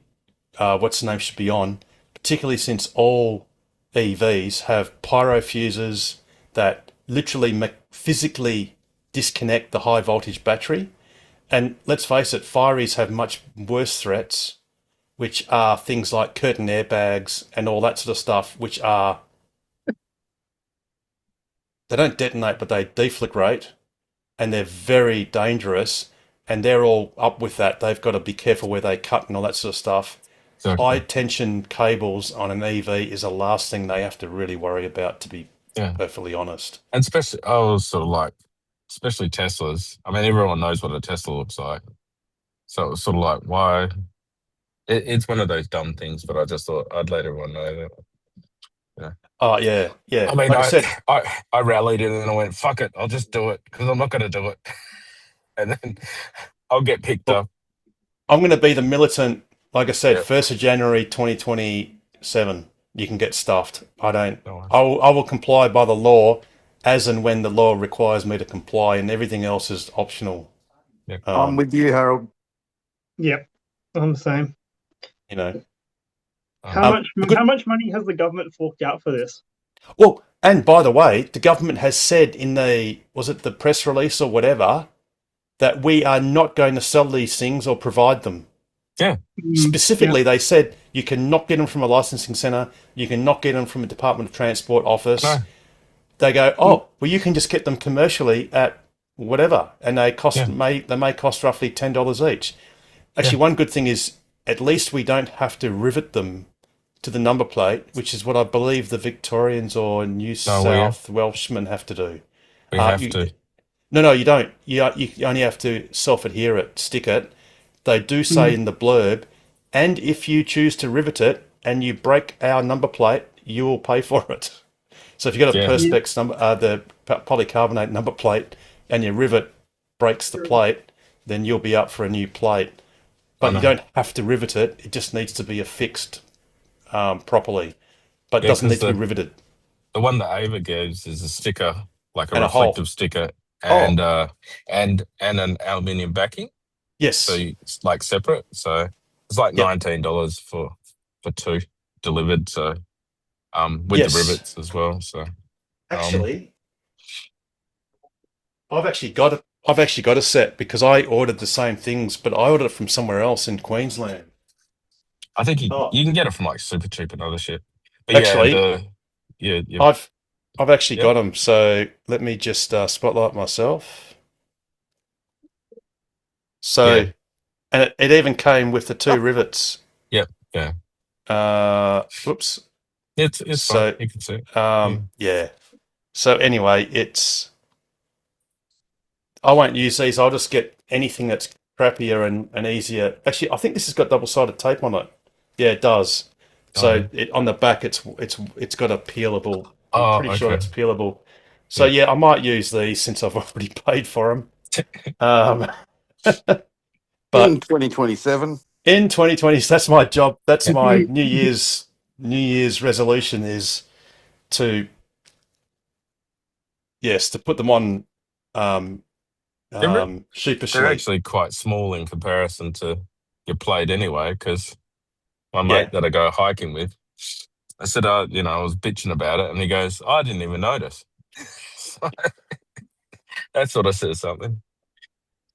what's the name, should be on, particularly since all EVs have pyro fuses that literally physically disconnect the high voltage battery. And let's face it, fireys have much worse threats, which are things like curtain airbags and all that sort of stuff, which are, they don't detonate, but they deflagrate, and they're very dangerous, and they're all up with that. They've got to be careful where they cut and all that sort of stuff. Exactly. High tension cables on an EV is the last thing they have to really worry about, to be perfectly honest. And especially, I was sort of like, especially Teslas. I mean, everyone knows what a Tesla looks like. So it was sort of like, why? It's one of those dumb things, but I just thought I'd let everyone know that. Oh, yeah. I mean, Like I said, I rallied and then I went, fuck it, I'll just do it because I'm not going to do it. And then I'll get picked up. I'm going to be the militant, like I said, Yep. 1st of January 2027, you can get stuffed. I don't. No worries. I will comply by the law as and when the law requires me to comply, and everything else is optional. Yeah. I'm with you, Harold. Yep, I'm the same. You know. How Um, good- much money has the government forked out for this? Well, and by the way, the government has said in was it the press release or whatever, that we are not going to sell these things or provide them. Yeah. Specifically, they said You cannot get them from a licensing centre. You cannot get them from a Department of Transport office. No. They go, oh, well, you can just get them commercially at whatever, and they may cost roughly $10 each. Actually, one good thing is at least we don't have to rivet them to the number plate, which is what I believe the Victorians or New South Welshmen have to do. We have to. No, you don't. You only have to self-adhere it, stick it. They do say in the blurb, and if you choose to rivet it and you break our number plate, you will pay for it. So if you've got a Perspex number, the polycarbonate number plate, and your rivet breaks the plate, then you'll be up for a new plate. But you don't have to rivet it. It just needs to be affixed properly. But it doesn't need to be riveted. The one that Ava gives is a sticker, like a And a hole. reflective sticker, and an aluminium backing. Yes. So it's like separate. So it's like $19 for two delivered. So with the rivets as well. So actually, I've actually got a set because I ordered the same things, but I ordered it from somewhere else in Queensland. I think you can get it from like Super Cheap and other shit. But Actually, yeah, I've actually got them. So let me just spotlight myself. So, and it even came with the two rivets. Yep. Yeah. Whoops. It's So, fine. You can see it. yeah. So anyway, I won't use these. I'll just get anything that's crappier and easier. Actually, I think this has got double-sided tape on it. Yeah, it does. So on the back, it's got a peelable. I'm pretty sure it's peelable. So yeah, I might use these since I've already paid for them. But in 2027. in 2020, that's my job. That's my New Year's resolution is to put them on sheepishly. They're actually quite small in comparison to your plate anyway, because my mate that I go hiking with, I said, I was bitching about it, and he goes, I didn't even notice. That sort of says something.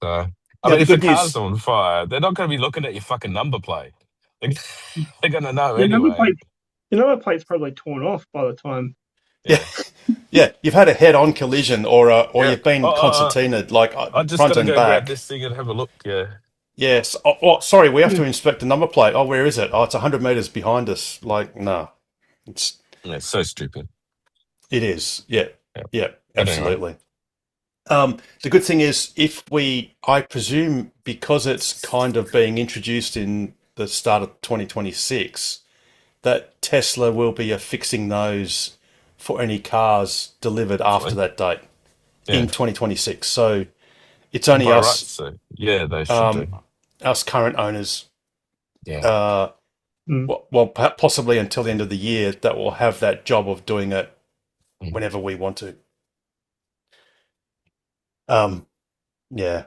So, I mean, if the car's on fire, they're not going to be looking at your fucking number plate. They're going to know anyway. Your number plate's probably torn off by the time. Yeah, you've had a head-on collision, or you've been concertinaed, like I just front got to and go back. grab this thing and have a look. Yeah. Yes. Sorry, we have to inspect the number plate. Oh, where is it? Oh, it's 100 meters behind us. Like, no, it's so stupid. It is. Yeah, absolutely. The good thing is, I presume, because it's kind of being introduced in the start of 2026, that Tesla will be affixing those for any cars delivered after that date in 2026. So it's only us. Right, so, they should do. Us current owners. Yeah. Well, possibly until the end of the year, that will have that job of doing it whenever we want to. Yeah.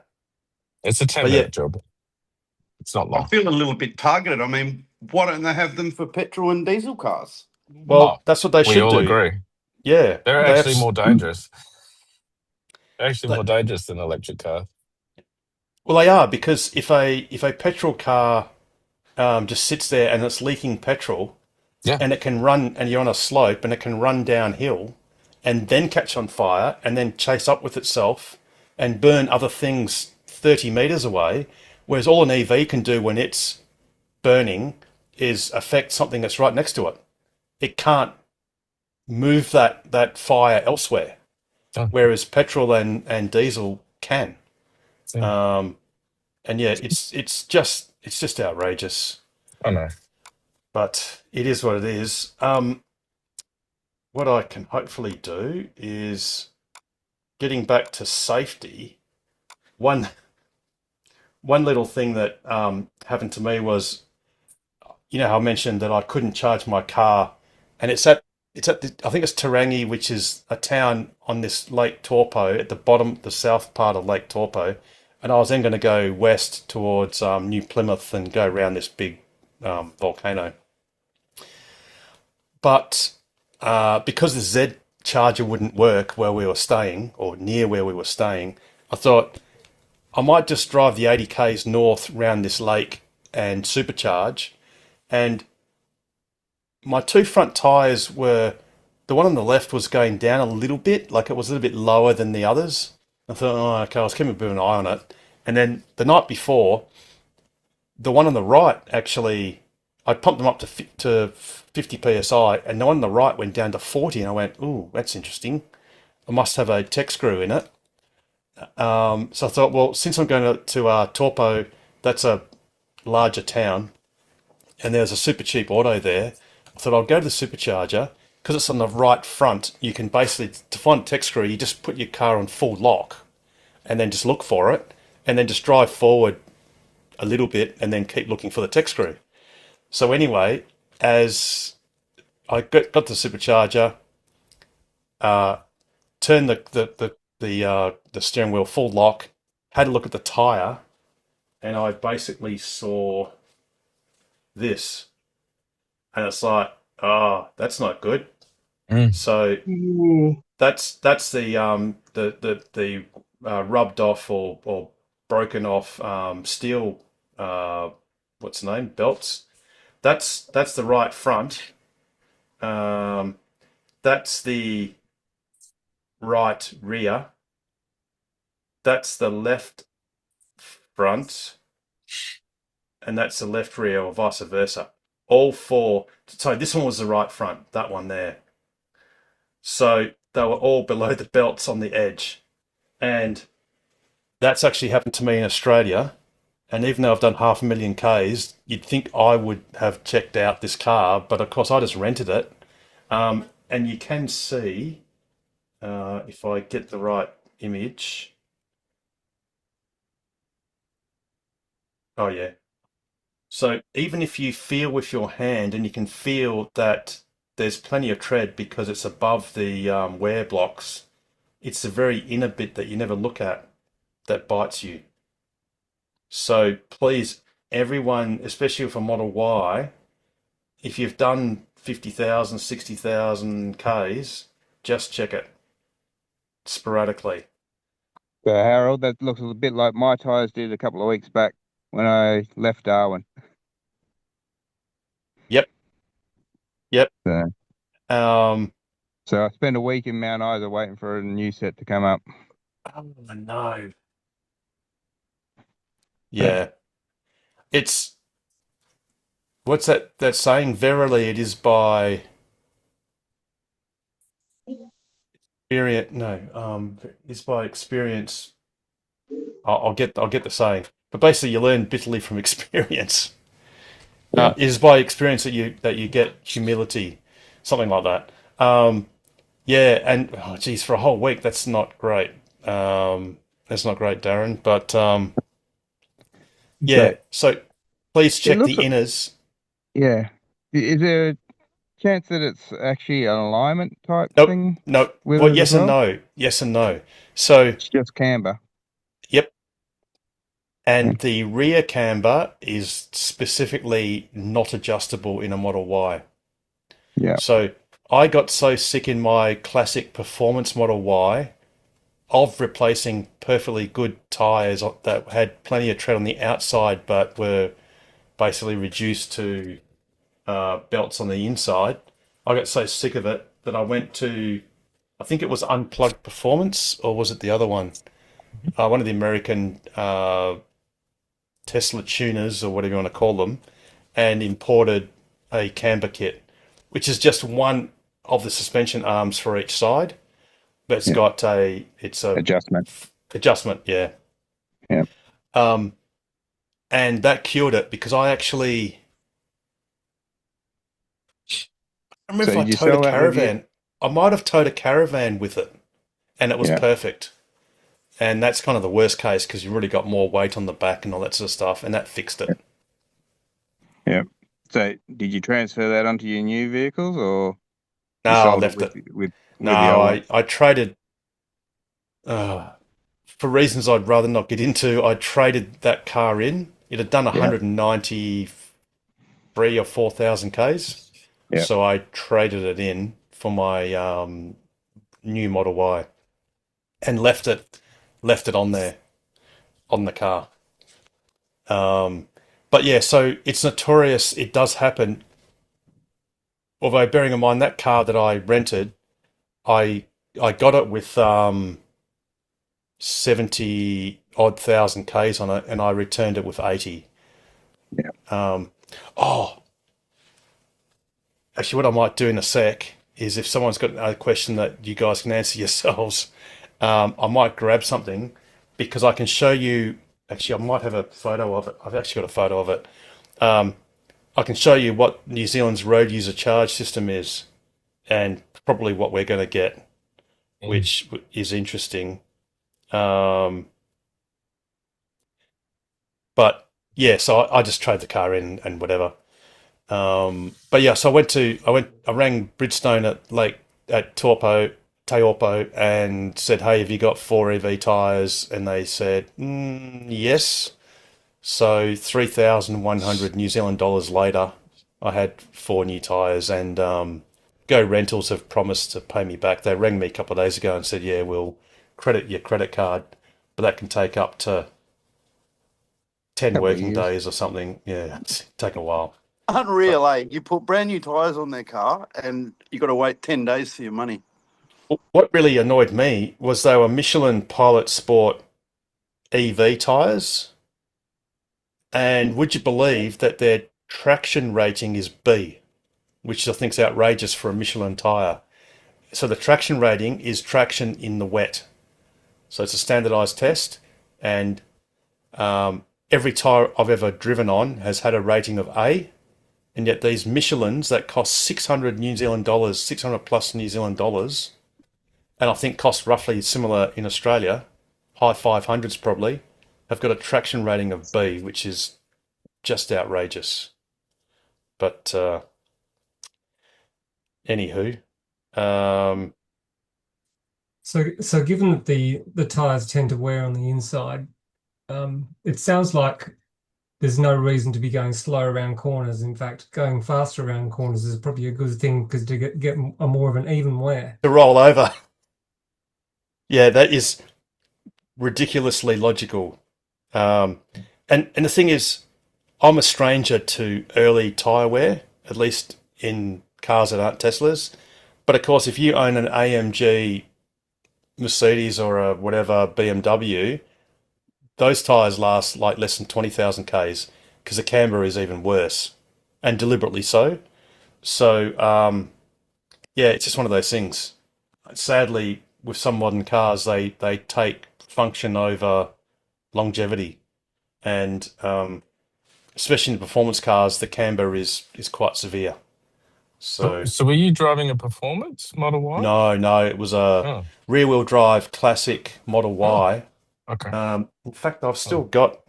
It's a 10-minute job. It's not long. I feel a little bit targeted. I mean, why don't they have them for petrol and diesel cars? Well, that's what they should do. We all agree. Yeah. They're actually more dangerous. They're actually more dangerous than electric cars. Well, they are, because if a petrol car just sits there and it's leaking petrol, and it can run, and you're on a slope, and it can run downhill and then catch on fire and then chase up with itself and burn other things 30 meters away, whereas all an EV can do when it's burning is affect something that's right next to it. It can't move that fire elsewhere, whereas petrol and diesel can. And it's just outrageous. I know, but it is what it is. What I can hopefully do is, getting back to safety. One little thing that happened to me was, how I mentioned that I couldn't charge my car, and it's at I think it's Tarangi, which is a town on this Lake Taupo at the bottom, the south part of Lake Taupo, and I was then going to go west towards New Plymouth and go around this big volcano. But because the Z charger wouldn't work where we were staying, or near where we were staying, I thought I might just drive the 80 k's north round this lake and supercharge. And my two front tires were, the one on the left was going down a little bit, like it was a little bit lower than the others. I thought, oh, okay, I was keeping a bit of an eye on it. And then the night before, the one on the right actually, I pumped them up to 50 psi, and the one on the right went down to 40, and I went, ooh, that's interesting. I must have a tech screw in it. So I thought, well, since I'm going to Taupo, that's a larger town, and there's a super cheap auto there. I thought I'll go to the supercharger because it's on the right front. You can basically, to find a tech screw, you just put your car on full lock and then just look for it and then just drive forward a little bit and then keep looking for the tech screw. So anyway, as I got to the supercharger, turned the steering wheel full lock, had a look at the tire, and I basically saw this, and it's like, oh, that's not good. Mm. So Ooh. that's the rubbed off or broken off steel, what's the name, belts. That's the right front. That's the right rear. That's the left front, and that's the left rear, or vice versa. All four. So this one was the right front, that one there. So they were all below the belts on the edge. And that's actually happened to me in Australia. And even though I've done 500,000 Ks, you'd think I would have checked out this car, but of course I just rented it. And you can see, if I get the right image. Oh, yeah. So even if you feel with your hand and you can feel that there's plenty of tread because it's above the wear blocks, it's the very inner bit that you never look at that bites you. So please, everyone, especially for Model Y, if you've done 50,000, 60,000 Ks, just check it sporadically. So Harold, that looks a bit like my tyres did a couple of weeks back when I left Darwin. Yep. Yep. So, Um, so I spent a week in Mount Isa waiting for a new set to come up. oh no. Yeah. It's, what's that saying? Verily it is by experience. No, it's by experience. I'll get the saying. But basically you learn bitterly from experience. Yeah. It is by experience that you get humility, something like that. Yeah, and oh geez, for a whole week, that's not great. That's not great, Darren. But yeah, so please check looks the inners. Yeah. Is there a chance that it's actually an alignment type Nope, thing nope. with Well, it yes as and well? no. Yes and no. So, It's just camber. yep. Yeah. And the rear camber is specifically not adjustable in a Model Y. Yeah. So I got so sick in my classic performance Model Y of replacing perfectly good tires that had plenty of tread on the outside but were basically reduced to belts on the inside. I got so sick of it that I went to, I think it was Unplugged Performance, or was it the other one? One of the American Tesla tuners, or whatever you want to call them, and imported a camber kit, which is just one of the suspension arms for each side, but it's Yeah. got it's a Adjustment. adjustment, yeah. Yeah. And that cured it because I remember So if I you towed a sell that with your caravan. I might have towed a caravan with it, and it was Yeah. perfect. And that's kind of the worst case because you really got more weight on the back and all that sort of stuff, and that fixed it. Yeah. So did you transfer that onto your new vehicles, or No, you I sold it left it. with No, the old one? I traded for reasons I'd rather not get into. I traded that car in. It had done Yeah. 193 or 4,000 Ks, Yeah. so I traded it in for my new Model Y and left it on there on the car. But yeah, so it's notorious. It does happen. although bearing in mind that car that I rented, I got it with 70 odd thousand Ks on it, and I returned it with 80. Yeah. Oh, actually, what I might do in a sec is if someone's got a question that you guys can answer yourselves, I might grab something because I can show you. Actually, I might have a photo of it. I've actually got a photo of it. I can show you what New Zealand's road user charge system is and probably what we're going to get, which is interesting. But yeah, so I just trade the car in and whatever. But yeah, so I rang Bridgestone at Taupo, and said, "Hey, have you got 4 EV tires?" And they said, "Yes." So 3,100 New Zealand dollars later, I had 4 new tires, and Go Rentals have promised to pay me back. They rang me a couple of days ago and said, "Yeah, we'll credit your credit card, but that can take up to 10 Couple of working years. days or something." Yeah, it's taken a while. Unreal, eh? You put brand new tyres on their car and you got to wait 10 days for your money. What really annoyed me was they were Michelin Pilot Sport EV tyres. And would you believe that their traction rating is B, which I think is outrageous for a Michelin tyre. So the traction rating is traction in the wet. So it's a standardized test, and every tyre I've ever driven on has had a rating of A, and yet these Michelins that cost 600 New Zealand dollars, 600 plus New Zealand dollars, and I think cost roughly similar in Australia, high 500s probably, have got a traction rating of B, which is just outrageous. But anywho, So given that the tires tend to wear on the inside, it sounds like there's no reason to be going slow around corners. In fact, going faster around corners is probably a good thing because to get a more of an even wear. to roll over. Yeah, that is ridiculously logical. And the thing is, I'm a stranger to early tyre wear, at least in cars that aren't Teslas. But of course, if you own an AMG Mercedes or a whatever BMW, those tyres last like less than 20,000 Ks because the camber is even worse, and deliberately so. So, yeah, it's just one of those things. Sadly, with some modern cars, they take function over longevity, and especially in the performance cars, the camber is quite severe. So So were you driving a performance Model Y? no, it was a Oh, rear-wheel drive classic Model oh, Y. okay. In fact, I've still got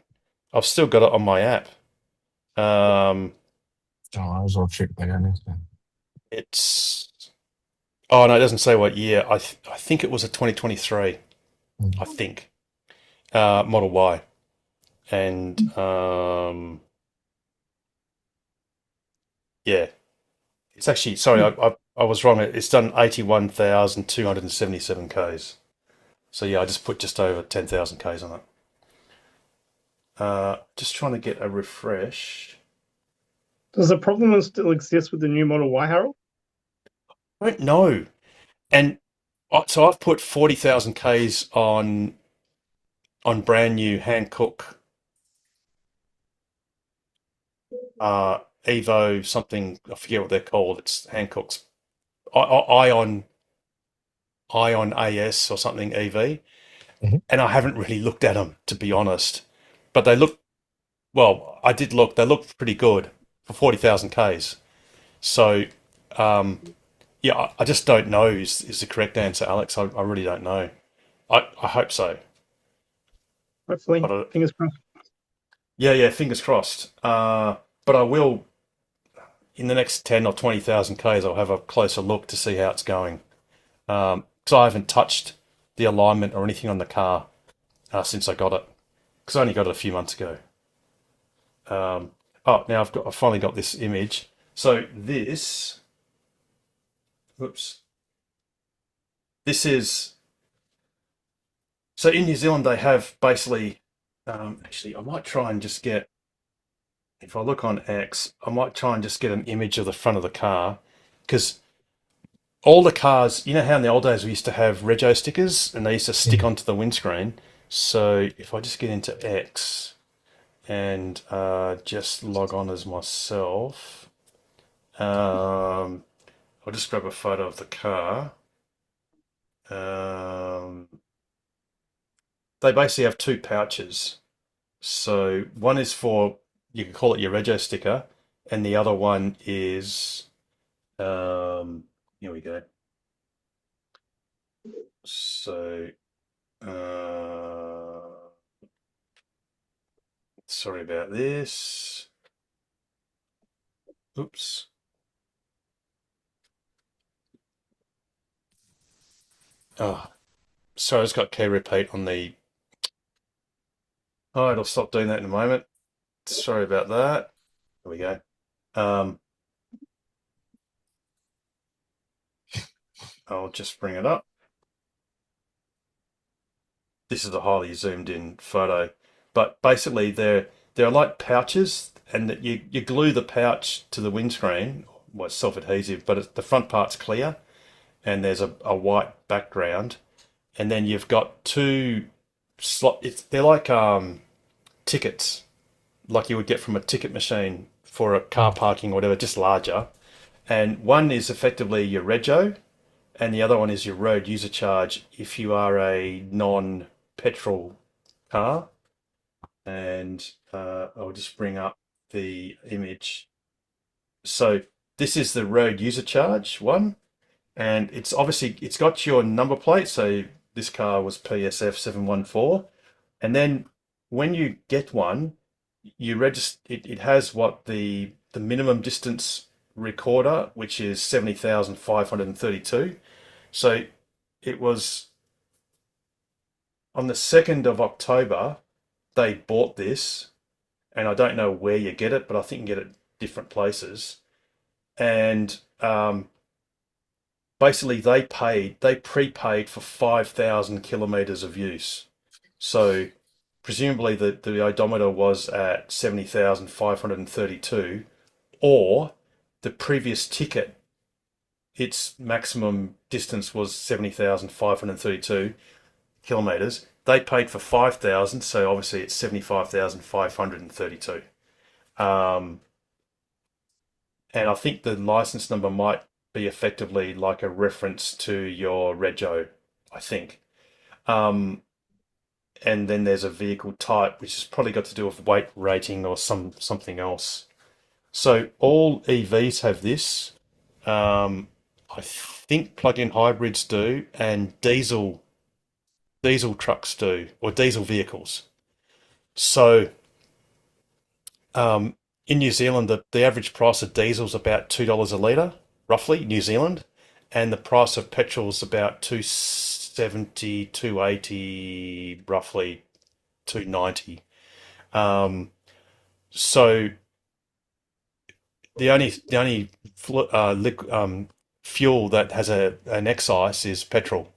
it on my app. Oh, I'll check that out. It's Oh no, it doesn't say what year. I think it was a 2023. I think Model Y, and yeah, it's actually sorry, I was wrong. It's done 81,277 Ks. So yeah, I just put just over 10,000 Ks on it. Just trying to get a refresh. Does the problem still exist with the new Model Y, Harold? I don't know. And so I've put 40,000 Ks on brand new Hankook Evo something, I forget what they're called. It's Hankook's Ion AS or something EV. Mhm. And I haven't really looked at them, to be honest. But they look, well, I did look, they look pretty good for 40,000 Ks. So, yeah, I just don't know is the correct answer, Alex. I really don't know. I hope so. Hopefully, But fingers crossed. yeah, fingers crossed. But I will, in the next 10 or 20,000 Ks, I'll have a closer look to see how it's going. So I haven't touched the alignment or anything on the car since I got it, because I only got it a few months ago. Oh, now I've finally got this image. So this is, so in New Zealand they have basically, actually I might try and just get, if I look on X, I might try and just get an image of the front of the car, because all the cars, you know how in the old days we used to have rego stickers and they used to stick Yeah. onto the windscreen. So if I just get into X and just log on as myself, I'll just grab a photo of the car. They basically have two pouches. So one is for, you can call it your rego sticker, and the other one is, here we go. So, sorry about this. Oops. Oh, sorry, I just got key repeat on the. Oh, it'll stop doing that in a moment. Sorry about that. There we go. I'll just bring it up. This is a highly zoomed in photo, but basically they're like pouches, and that you glue the pouch to the windscreen. Well, it's self-adhesive, but the front part's clear, and there's a white background, and then you've got two slot. They're like tickets, like you would get from a ticket machine for a car parking or whatever, just larger. And one is effectively your rego, and the other one is your road user charge if you are a non-petrol car. And I'll just bring up the image. So this is the road user charge one, and it's got your number plate. So this car was PSF 714, and then when you get one, you register. It has what the minimum distance recorder, which is 70,532. So it was on the 2nd of October, they bought this, and I don't know where you get it, but I think you can get it different places. And basically they prepaid for 5,000 kilometers of use. So presumably the odometer was at 70,532, or the previous ticket, its maximum distance was 70,532 kilometers. They paid for 5,000, so obviously it's 75,532. And I think the license number might be effectively like a reference to your rego, I think. And then there's a vehicle type, which has probably got to do with weight rating or something else. So all EVs have this. I think plug-in hybrids do, and diesel trucks do, or diesel vehicles. So in New Zealand, the average price of diesel is about $2 a litre, roughly, New Zealand, and the price of petrol is about $2.70, $2.80, roughly $2.90. So the only fuel that has an excise is petrol.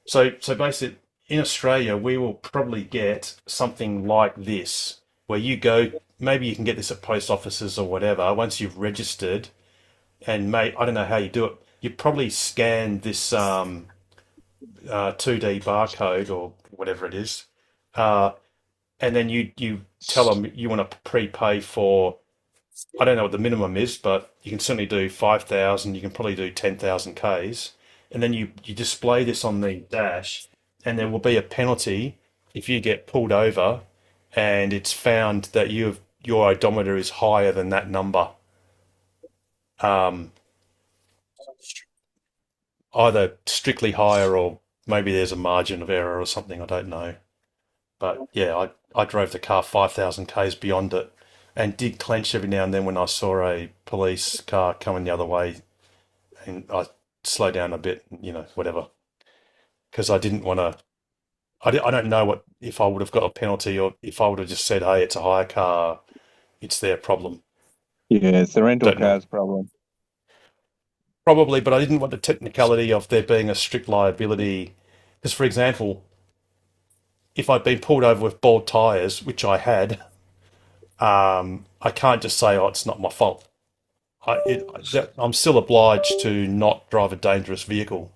So basically, in Australia, we will probably get something like this, where you go. Maybe you can get this at post offices or whatever. Once you've registered, and I don't know how you do it. You probably scan this 2D barcode or whatever it is, and then you tell them you want to prepay for. I don't know what the minimum is, but you can certainly do 5,000. You can probably do 10,000 Ks, and then you display this on the dash, and there will be a penalty if you get pulled over, and it's found that your odometer is higher than that number. Either strictly higher, or maybe there's a margin of error or something. I don't know. But yeah, I drove the car 5,000 Ks beyond it, and did clench every now and then when I saw a police car coming the other way, and I slowed down a bit, whatever, because I didn't want to. I don't know if I would have got a penalty, or if I would have just said, "Hey, it's a hire car, it's their problem." Yeah, it's the rental Don't know. car's problem. Probably, but I didn't want the technicality of there being a strict liability. Because, for example, if I'd been pulled over with bald tyres, which I had, I can't just say, "Oh, it's not my fault." I'm still obliged to not drive a dangerous vehicle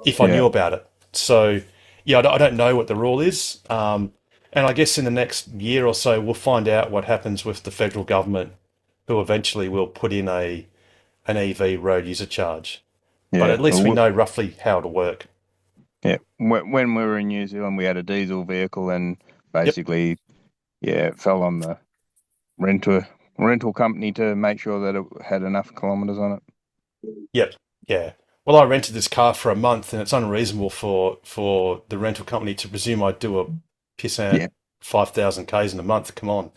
if I knew Yeah. about it. So, yeah, I don't know what the rule is. And I guess in the next year or so, we'll find out what happens with the federal government, who eventually will put in an EV road user charge. But Yeah. at least we Well, know roughly how to work. yeah. When we were in New Zealand, we had a diesel vehicle, and Yep. basically, yeah, it fell on the rental company to make sure that it had enough kilometers on it. Yep. Yeah. Well, I rented this car for a month, and it's unreasonable for the rental company to presume I'd do a pissant Yeah. 5,000 Ks in a month. Come on.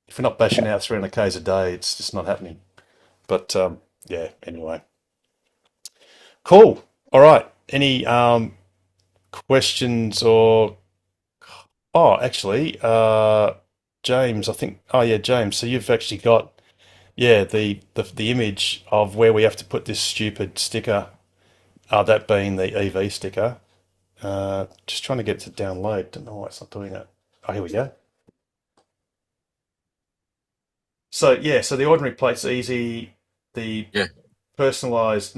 If we're not bashing out 300 Ks a day, it's just not happening. But yeah, anyway. Cool. All right. Any questions or actually, James, I think. Oh yeah, James. So you've actually got the image of where we have to put this stupid sticker. That being the EV sticker. Just trying to get it to download. Don't know why it's not doing it. Oh, here we go. So yeah, so the ordinary plate's easy. The Yeah. personalized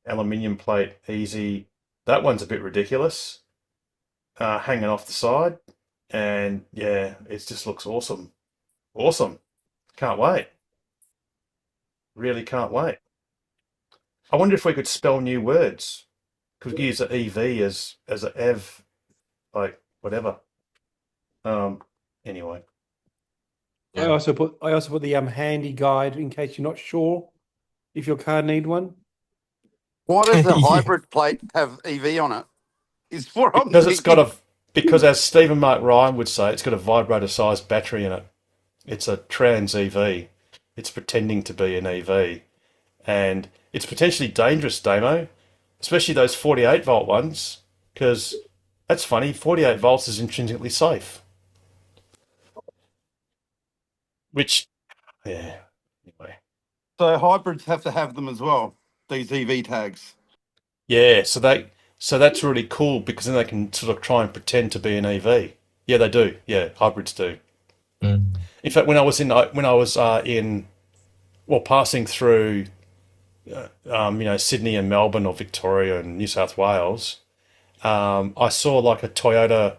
aluminium plate easy. That one's a bit ridiculous, hanging off the side, and yeah, it just looks awesome. Awesome. Can't wait. Really can't wait. I wonder if we could spell new words. Could we use the EV as a EV, like whatever. Anyway. I also put the handy guide in case you're not sure if your car need one. Why does the Yeah. hybrid plate have EV on it? Is what I'm Because it's got thinking. because as Stephen Mark Ryan would say, it's got a vibrator-sized battery in it. It's a trans EV. It's pretending to be an EV, and it's potentially dangerous, Damo, especially those 48-volt ones. Because that's funny, 48 volts is intrinsically safe. Which, yeah. Anyway, So hybrids have to have them as well. These EV tags. yeah. So that's really cool because then they can sort of try and pretend to be an EV. Yeah, they do. Yeah, hybrids do. Mm. In fact, when I was passing through, Sydney and Melbourne or Victoria and New South Wales, I saw like a Toyota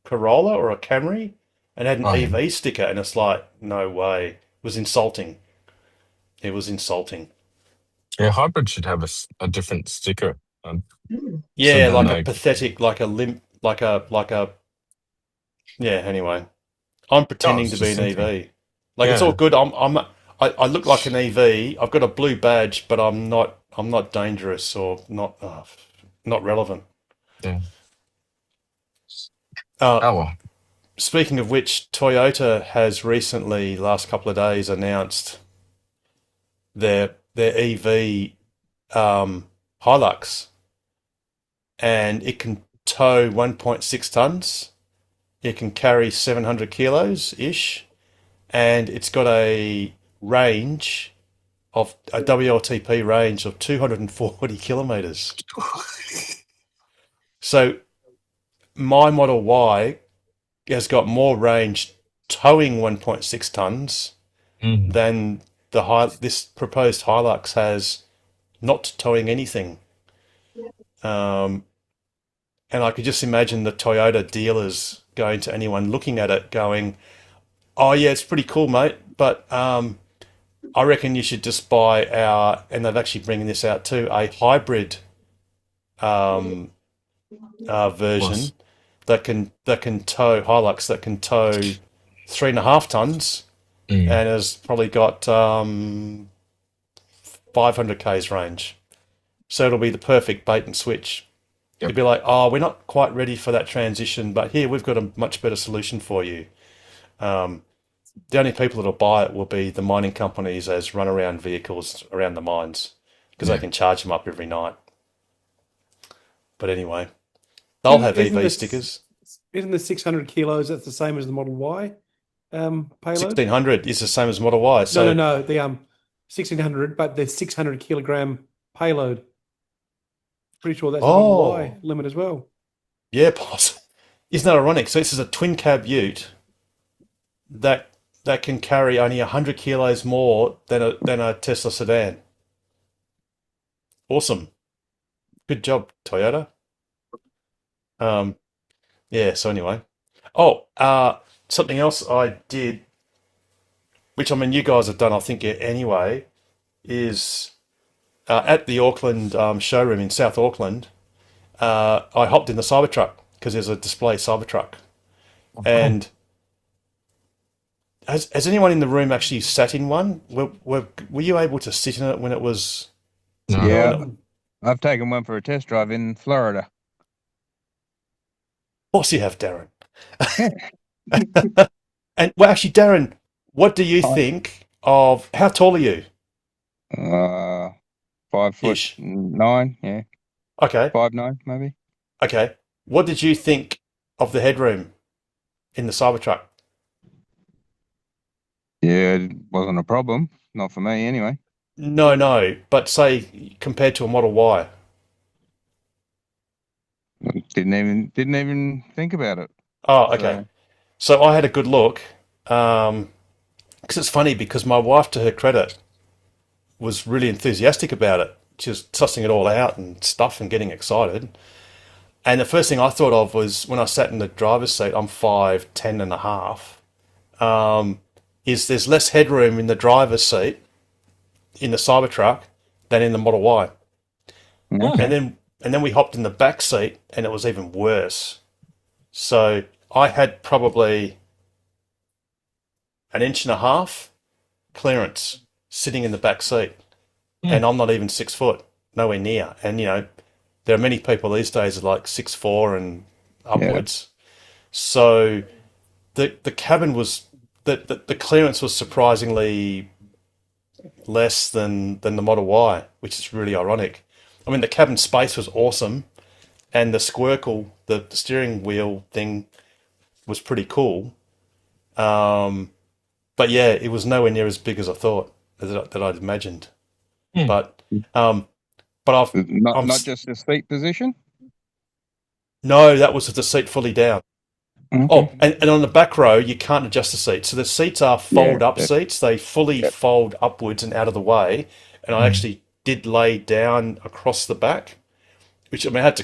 Corolla or a Camry, and had an Oh, yeah. EV sticker, and it's like, no way. It was insulting. It was insulting. Yeah, hybrid should have a different sticker. Yeah, then like a they- pathetic, like a limp, like a. Yeah. Anyway, I'm pretending it's to be just an something. EV. Like it's Yeah. all good. I look like an EV. I've got a blue badge, but I'm not dangerous or not relevant. Yeah. Uh, Oh well. Speaking of which, Toyota has recently, last couple of days, announced their EV Hilux, and it can tow 1.6 tons. It can carry 700 kilos ish, and it's got a WLTP range of 240 kilometers. So my Model Y has got more range towing 1.6 tons Mm. than this proposed Hilux has not towing anything. And I could just imagine the Toyota dealers going to anyone looking at it going, oh yeah, it's pretty cool, mate, but I reckon you should just buy and they're actually bringing this out too, a hybrid version Plus. that can tow Hilux, that can tow 3.5 tons Mm. and has probably got 500 k's range. So it'll be the perfect bait and switch. Yep. You'd be like, oh, we're not quite ready for that transition, but here we've got a much better solution for you. The only people that'll buy it will be the mining companies as runaround vehicles around the mines because they can charge them up every night. But anyway, they'll have Isn't EV the- stickers. Isn't the 600 kilos that's the same as the Model Y payload? 1600 is the same as Model Y. So No. The 1600, but the 600 kilogram payload. Pretty sure that's the Model Y limit as well. yeah, boss. Isn't that ironic? So this is a twin cab ute that that can carry only 100 kilos more than a Tesla sedan. Awesome. Good job, Toyota. Yeah, so anyway. Oh, something else I did, which I mean you guys have done, I think anyway, is at the Auckland showroom in South Auckland, I hopped in the Cybertruck because there's a display Cybertruck. And has anyone in the room actually sat in one? Were you able to sit in it when it was? No. Yeah, I've taken one for a test drive in Florida. Of course you have, Darren. And well, actually, Darren, what do you think of? How tall are you? 5'9", yeah, Okay, 5'9", maybe. okay. What did you think of the headroom in the Cybertruck? Yeah, it wasn't a problem. Not for me, anyway. No, but say compared to a Model Y. Didn't even think about it. Oh, okay. So I had a good look. Because it's funny because my wife, to her credit, was really enthusiastic about it. She was sussing it all out and stuff and getting excited. And the first thing I thought of was when I sat in the driver's seat, I'm 5'10" and a half, is there's less headroom in the driver's seat in the Cybertruck than in the Model Y. Okay. And then we hopped in the back seat and it was even worse. So I had probably an inch and a half clearance sitting in the back seat. And I'm not even 6 foot, nowhere near. And, you know, there are many people these days that are like 6'4" and upwards. So the cabin was, the clearance was surprisingly less than the Model Y, which is really ironic. I mean, the cabin space was awesome, and the Squircle, the steering wheel thing, was pretty cool. But yeah, it was nowhere near as big as I thought that I'd imagined. But I've Not just the seat position. no, that was with the seat fully down. Okay. Oh, and on the back row, you can't adjust the seats. So the seats are fold-up Yeah. seats. They fully fold upwards and out of the way. And I actually did lay down across the back, which I mean, I had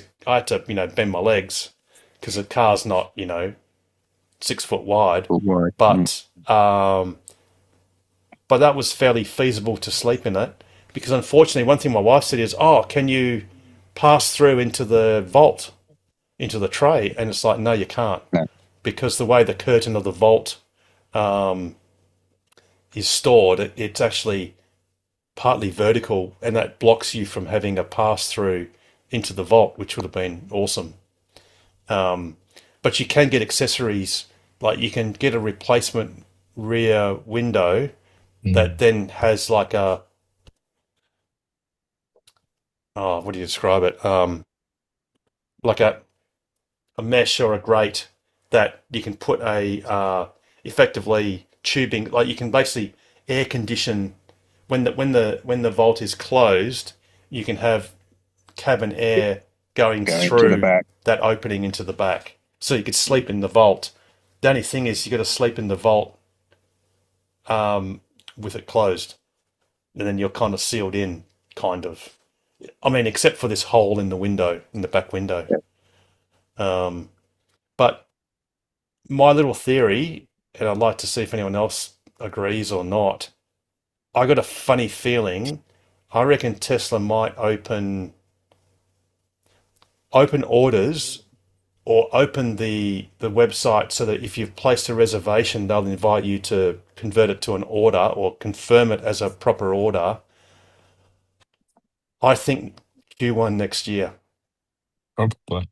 to, you know, bend my legs because the car's not, you know, 6 foot wide. But that was fairly feasible to sleep in it because unfortunately, one thing my wife said is, "Oh, can you pass through into the vault, into the tray?" And it's like, no, you can't. No. Because the way the curtain of the vault is stored, it's actually partly vertical, and that blocks you from having a pass through into the vault, which would have been awesome. But you can get accessories, like you can get a replacement rear window that then has like a, what do you describe it? Like a mesh or a grate that you can put effectively tubing, like you can basically air condition when the vault is closed. You can have cabin air going to the through back. that opening into the back, so you could sleep in the vault. The only thing is you got to sleep in the vault with it closed, and then you're kind of sealed in, kind of. I mean, except for this hole in the window, in the back window. But my little theory, and I'd like to see if anyone else agrees or not, I got a funny feeling. I reckon Tesla might open orders or open the website so that if you've placed a reservation, they'll invite you to convert it to an order or confirm it as a proper order. I think Q1 next year. Probably.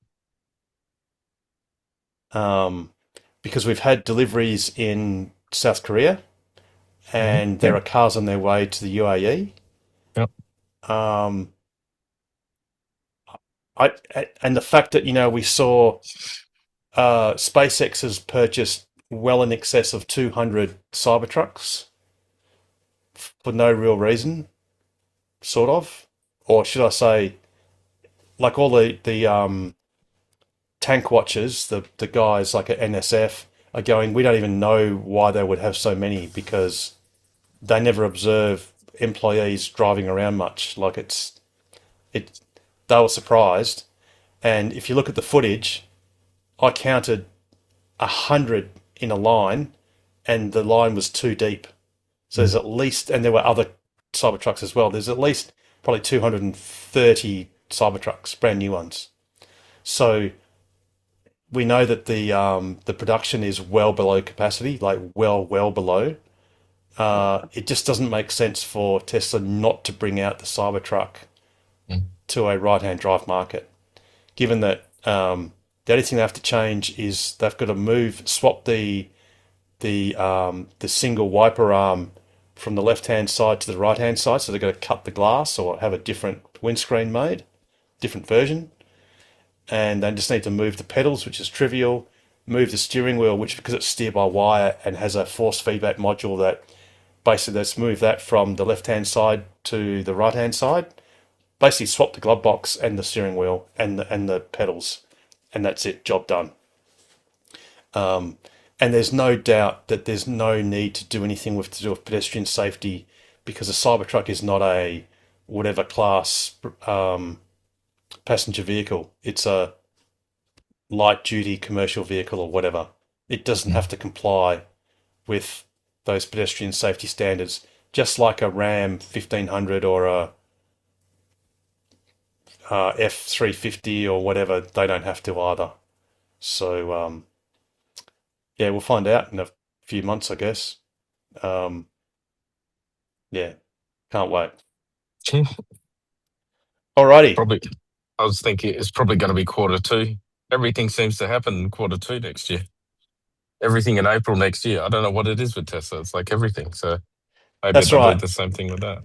Because we've had deliveries in South Korea and there are cars on their way to the UAE. Yep. And the fact that, you know, we saw SpaceX has purchased well in excess of 200 Cybertrucks for no real reason, sort of. Or should I say, like all the tank watchers, the guys like at NSF are going, we don't even know why they would have so many, because they never observe employees driving around much. Like they were surprised. And if you look at the footage, I counted 100 in a line, and the line was too deep. So there's at least, and there were other Cybertrucks as well. There's at least probably 230 Cybertrucks, brand new ones. So we know that the production is well below capacity, like well below. It just doesn't make sense for Tesla not to bring out the Cybertruck to a right-hand drive market, given that the only thing they have to change is they've got to swap the single wiper arm from the left-hand side to the right-hand side. So they've got to cut the glass or have a different windscreen made, different version. And they just need to move the pedals, which is trivial, move the steering wheel, which, because it's steer-by-wire and has a force feedback module, that basically let's move that from the left-hand side to the right-hand side. Basically swap the glove box and the steering wheel and the pedals, and that's it, job done. And there's no doubt that there's no need to do anything to do with pedestrian safety, because a Cybertruck is not a whatever class passenger vehicle. It's a light-duty commercial vehicle or whatever. It doesn't have to comply with those pedestrian safety standards, just like a Ram 1500 or a F350 or whatever. They don't have to either. So yeah, we'll find out in a few months, I guess. Yeah, can't wait. Alrighty. Probably, I was thinking it's probably going to be Q2. Everything seems to happen in Q2 next year. Everything in April next year. I don't know what it is with Tesla. It's like everything. So maybe That's they'll right. do the same thing with that.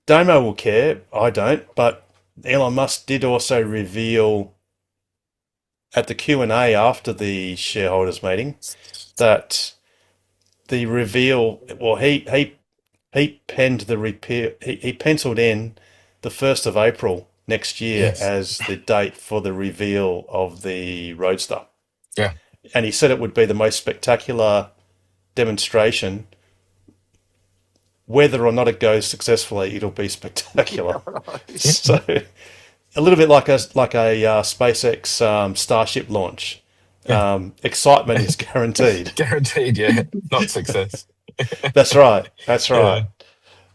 Domo will care. I don't. But Elon Musk did also reveal at the Q&A after the shareholders meeting that the reveal, well, he penned the repeal, he penciled in the 1st of April next year as the date for the reveal of the Roadster. Yeah. And he said it would be the most spectacular demonstration. Whether or not it goes successfully, it'll be spectacular. So a little bit like a SpaceX Starship launch. Excitement is guaranteed. Guaranteed, yeah. Not success. That's right. That's right. Yeah.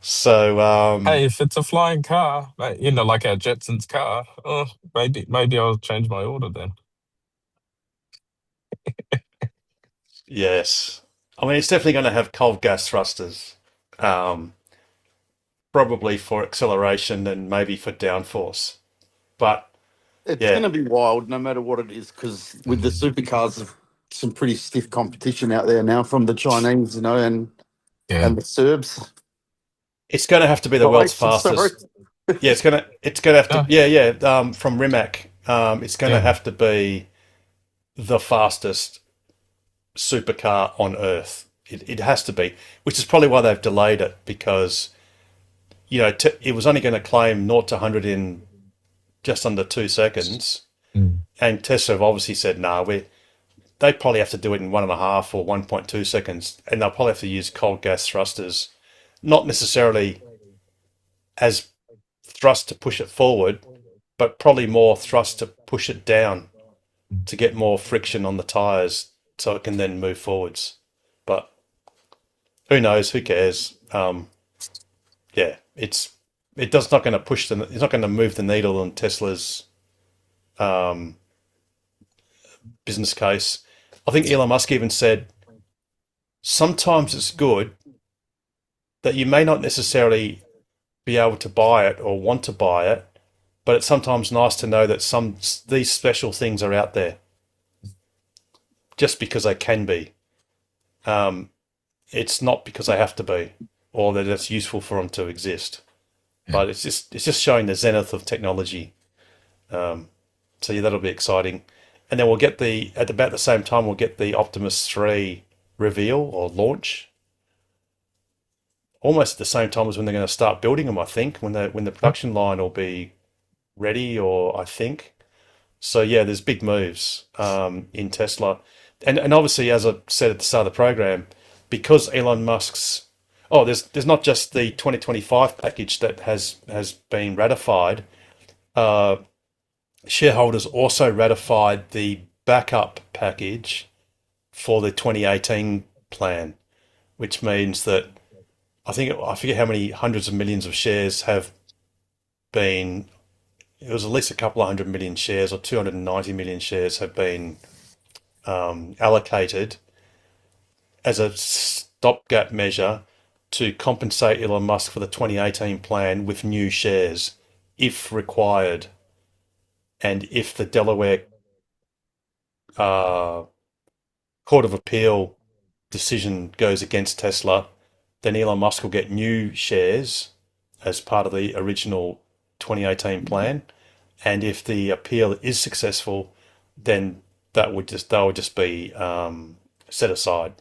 So Hey, if it's a flying car, you know, like our Jetsons car, maybe I'll change my order then. yes. I mean, it's definitely going to have cold gas thrusters, probably for acceleration and maybe for downforce. But It's yeah. going to be wild no matter what it is, because with the supercars, there's some pretty stiff competition out there now from the Chinese, you know, and the Serbs. It's going to have to be the world's fastest. Yeah, it's going to have to. From Rimac, it's going to have to be the fastest supercar on Earth. It has to be, which is probably why they've delayed it, because you know it was only going to claim 0 to 100 in just under 2 seconds, and Tesla have obviously said no. They probably have to do it in 1.5 or 1.2 seconds, and they'll probably have to use cold gas thrusters. Not necessarily as thrust to push it forward, but probably more thrust to push it down to get more friction on the tyres so it can then move forwards. But who knows? Who cares? It's not going to push it's not going to move the needle on Tesla's business case. I think Elon Musk even said sometimes it's good that you may not necessarily be able to buy it or want to buy it, but it's sometimes nice to know that these special things are out there just because they can be. It's not because they have to be, or that it's useful for them to exist. But it's just showing the zenith of technology. So yeah, that'll be exciting. And then we'll get at about the same time we'll get the Optimus 3 reveal or launch. Almost at the same time as when they're going to start building them, I think, when the production line will be ready, or I think. So yeah, there's big moves in Tesla. and obviously, as I said at the start of the program, because Elon Musk's there's not just the 2025 package that has been ratified. Shareholders also ratified the backup package for the 2018 plan, which means that I forget how many hundreds of millions of shares have been. It was at least a couple of 100 million shares, or 290 million shares have been allocated as a stopgap measure to compensate Elon Musk for the 2018 plan with new shares, if required, and if the Delaware Court of Appeal decision goes against Tesla, then Elon Musk will get new shares as part of the original 2018 plan. And if the appeal is successful, then that would just be set aside.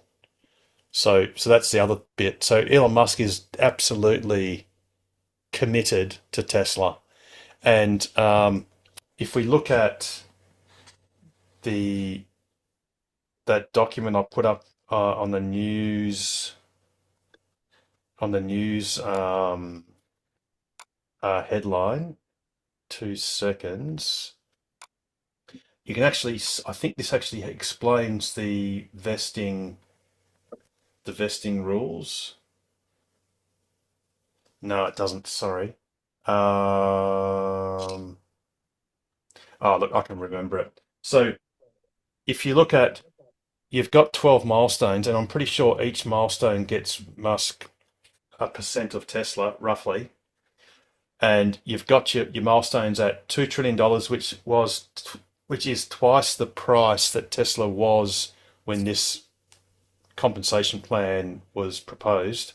So that's the other bit. So Elon Musk is absolutely committed to Tesla. And if we look at that document I put up on the news headline, 2 seconds. You can actually, I think this actually explains the vesting rules. No, it doesn't. Sorry. Oh, look, I can remember it. So if you look at, you've got 12 milestones, and I'm pretty sure each milestone gets Musk a percent of Tesla, roughly. And you've got your milestones at $2 trillion, which is twice the price that Tesla was when this compensation plan was proposed.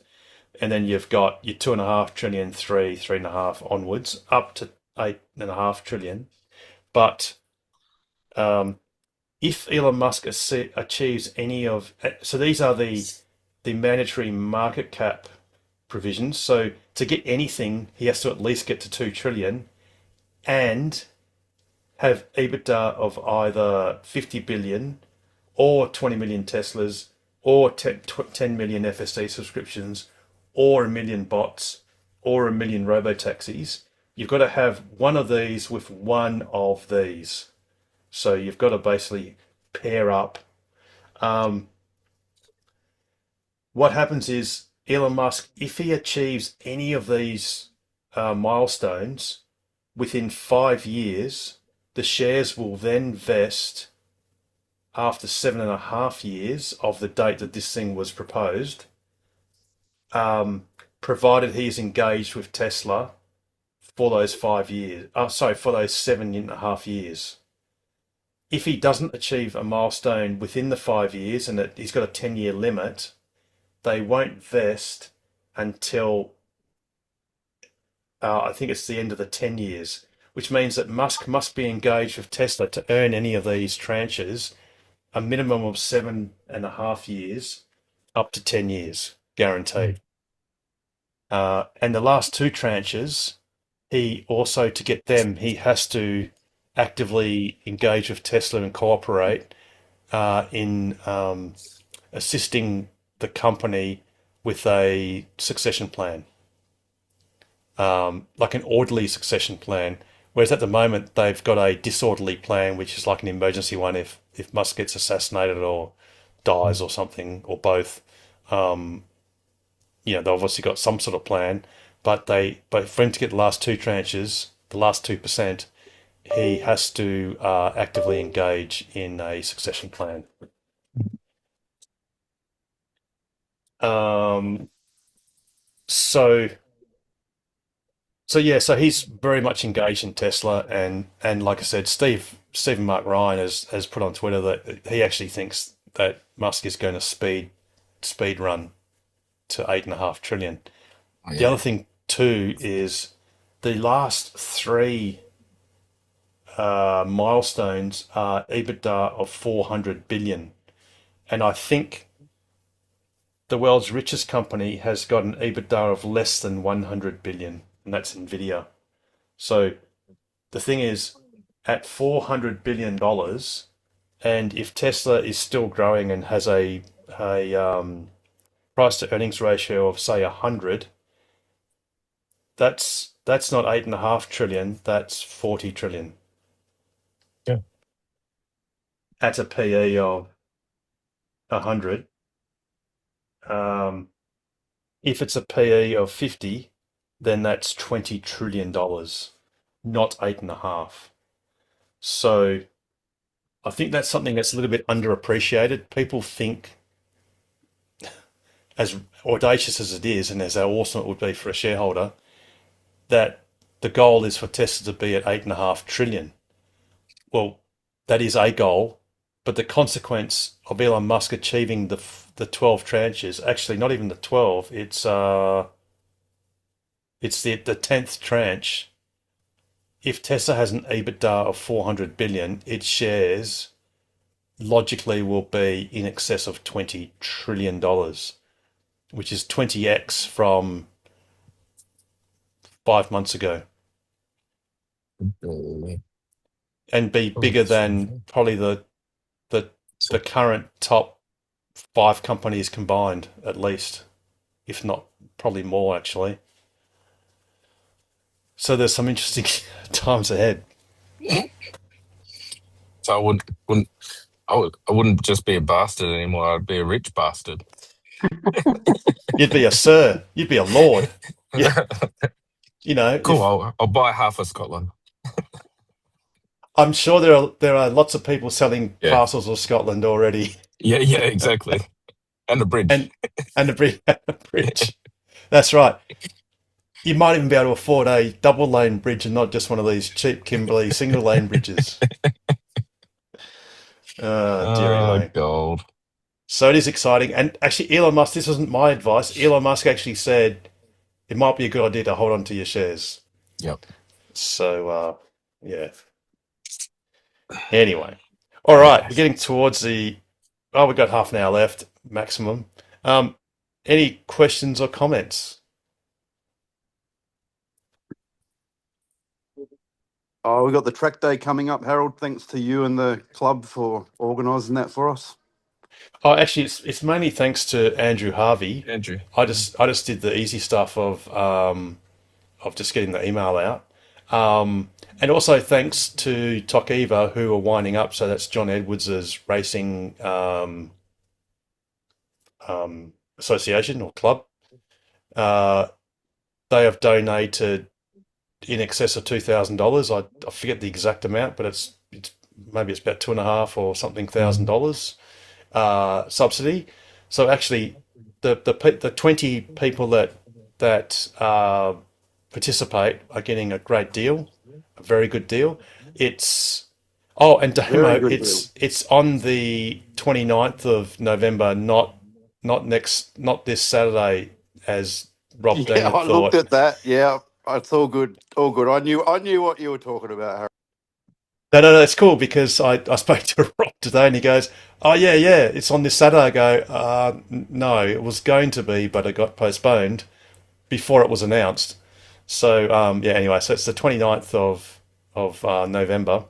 And then you've got your 2.5 trillion, 3.5 onwards, up to 8.5 trillion. But if Elon Musk achieves any of, so these are the mandatory market cap provisions. So to get anything, he has to at least get to 2 trillion and have EBITDA of either 50 billion or 20 million Teslas or 10 million FSD subscriptions or 1 million bots or 1 million robo-taxis. You've got to have one of these with one of these. So you've got to basically pair up. What happens is Elon Musk, if he achieves any of these milestones within 5 years, the shares will then vest after 7.5 years of the date that this thing was proposed, provided he's engaged with Tesla for those 5 years. For those 7.5 years. If he doesn't achieve a milestone within the 5 years and he's got a 10-year limit, they won't vest until I think it's the end of the 10 years, which means that Musk must be engaged with Tesla to earn any of these tranches a minimum of 7.5 years up to 10 years, guaranteed. And the last two tranches, he also, to get them, he has to actively engage with Tesla and cooperate in assisting the company with a succession plan, like an orderly succession plan. Whereas at the moment they've got a disorderly plan, which is like an emergency one if Musk gets assassinated or dies or something, or both. They've obviously got some sort of plan, but for him to get the last two tranches, the last 2%, he has to actively engage in a succession plan. So he's very much engaged in Tesla, and like I said, Stephen Mark Ryan has put on Twitter that he actually thinks that Musk is going to speed run to 8.5 trillion. Oh, yeah. The other thing too is the last three milestones are EBITDA of 400 billion, and I think the world's richest company has got an EBITDA of less than 100 billion, and that's Nvidia. So the thing is, at $400 billion, And if Tesla is still growing and has a price to earnings ratio of say 100, that's not 8.5 trillion. That's 40 trillion. Yeah. At a PE of 100. If it's a PE of 50, then that's $20 trillion, not 8.5. So I think that's something that's a little bit underappreciated. People think, as audacious as it is, and as how awesome it would be for a shareholder, that the goal is for Tesla to be at 8.5 trillion. Well, that is a goal, but the consequence of Elon Musk achieving the 12 tranches, actually not even the 12, it's the 10th tranche. If Tesla has an EBITDA of 400 billion, its shares logically will be in excess of $20 trillion, which is 20x from 5 months ago, and be bigger than probably the current top 5 companies combined, at least, if not probably more, actually. So there's some interesting times ahead. So I wouldn't just be a bastard anymore. I'd be a rich bastard. You'd be a sir. You'd be a lord. Yeah. You know, Cool. I'll buy half of Scotland. I'm sure there are lots of people selling parcels of Scotland already. Yeah, exactly. And a bridge. And a bridge. That's right. You might even be able to afford a double lane bridge and not just one of these cheap Kimberley single lane bridges. Dearie me. God. So it is exciting. And actually, Elon Musk, this wasn't my advice. Elon Musk actually said it might be a good idea to hold on to your shares. Yep. So, yeah. Anyway. All right. We're getting towards we've got half an hour left, maximum. Any questions or comments? Oh, we've got the track day coming up, Harold. Thanks to you and the club for organising that for us. Oh, actually, it's mainly thanks to Andrew Harvey. Andrew. I just did the easy stuff of just getting the email out, and also thanks to Tokiva, who are winding up. So that's John Edwards's racing association or club. They have donated in excess of $2,000. I forget the exact amount, but it's maybe it's about $2,500 or something $1,000 subsidy. So actually, the 20 people that participate are getting a great deal, a very good deal. It's Damo. It's on the 29th of November, not this Saturday, as Rob Dean Yeah, I thought. looked at that. Yeah, it's all good. All good. I knew what you were talking about, Harold. No, it's cool because I spoke to Rob today and he goes, "Oh yeah, it's on this Saturday." I go, "No, it was going to be, but it got postponed before it was announced." So anyway, so it's the 29th of November,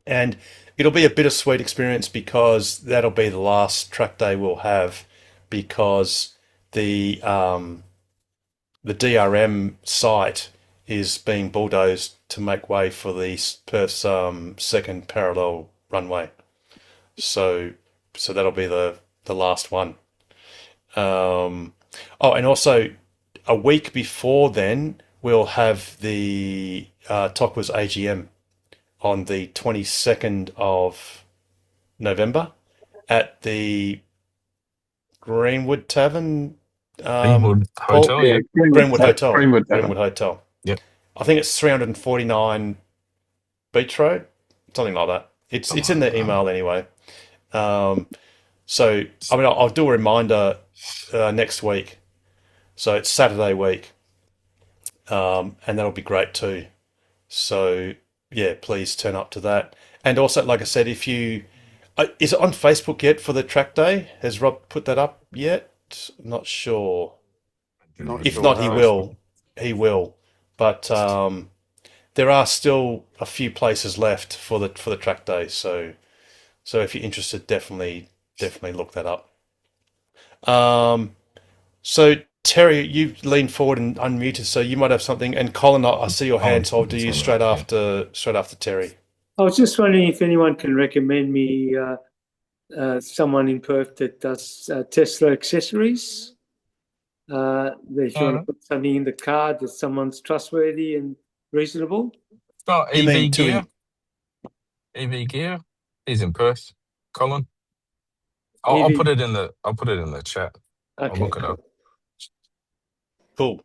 and it'll be a bittersweet experience because that'll be the last track day we'll have, because the DRM site is being bulldozed to make way for the Perth's second parallel runway. So that'll be the last one. And also a week before then, we'll have the Tokwa's AGM on the 22nd of November at the Greenwood Tavern. Greenwood Hotel. Yeah, Greenwood Hotel. Greenwood Greenwood Hotel. Yep. I think it's 349 Beach Road, something like that. It's in the email anyway. So I mean, I'll do a reminder next week. So it's Saturday week, and that'll be great too. So yeah, please turn up to that. And also, like I said, if you is it on Facebook yet for the track day? Has Rob put that up yet? I'm not sure. If not, he will. He will. But there are still a few places left for the track day, so So if you're interested, definitely look that up. So Terry, you leaned forward and unmuted, so you might have something. And Colin, I see your hand, so I'll do you straight after Terry. I was just wondering if anyone can recommend me someone in Perth that does Tesla accessories. That if you want to put something in the car, that someone's trustworthy and reasonable. Oh, You mean EV to Gear. EV Gear. He's in Perth. Colin. I'll put it in the chat. Okay, I'll look it up. Cool.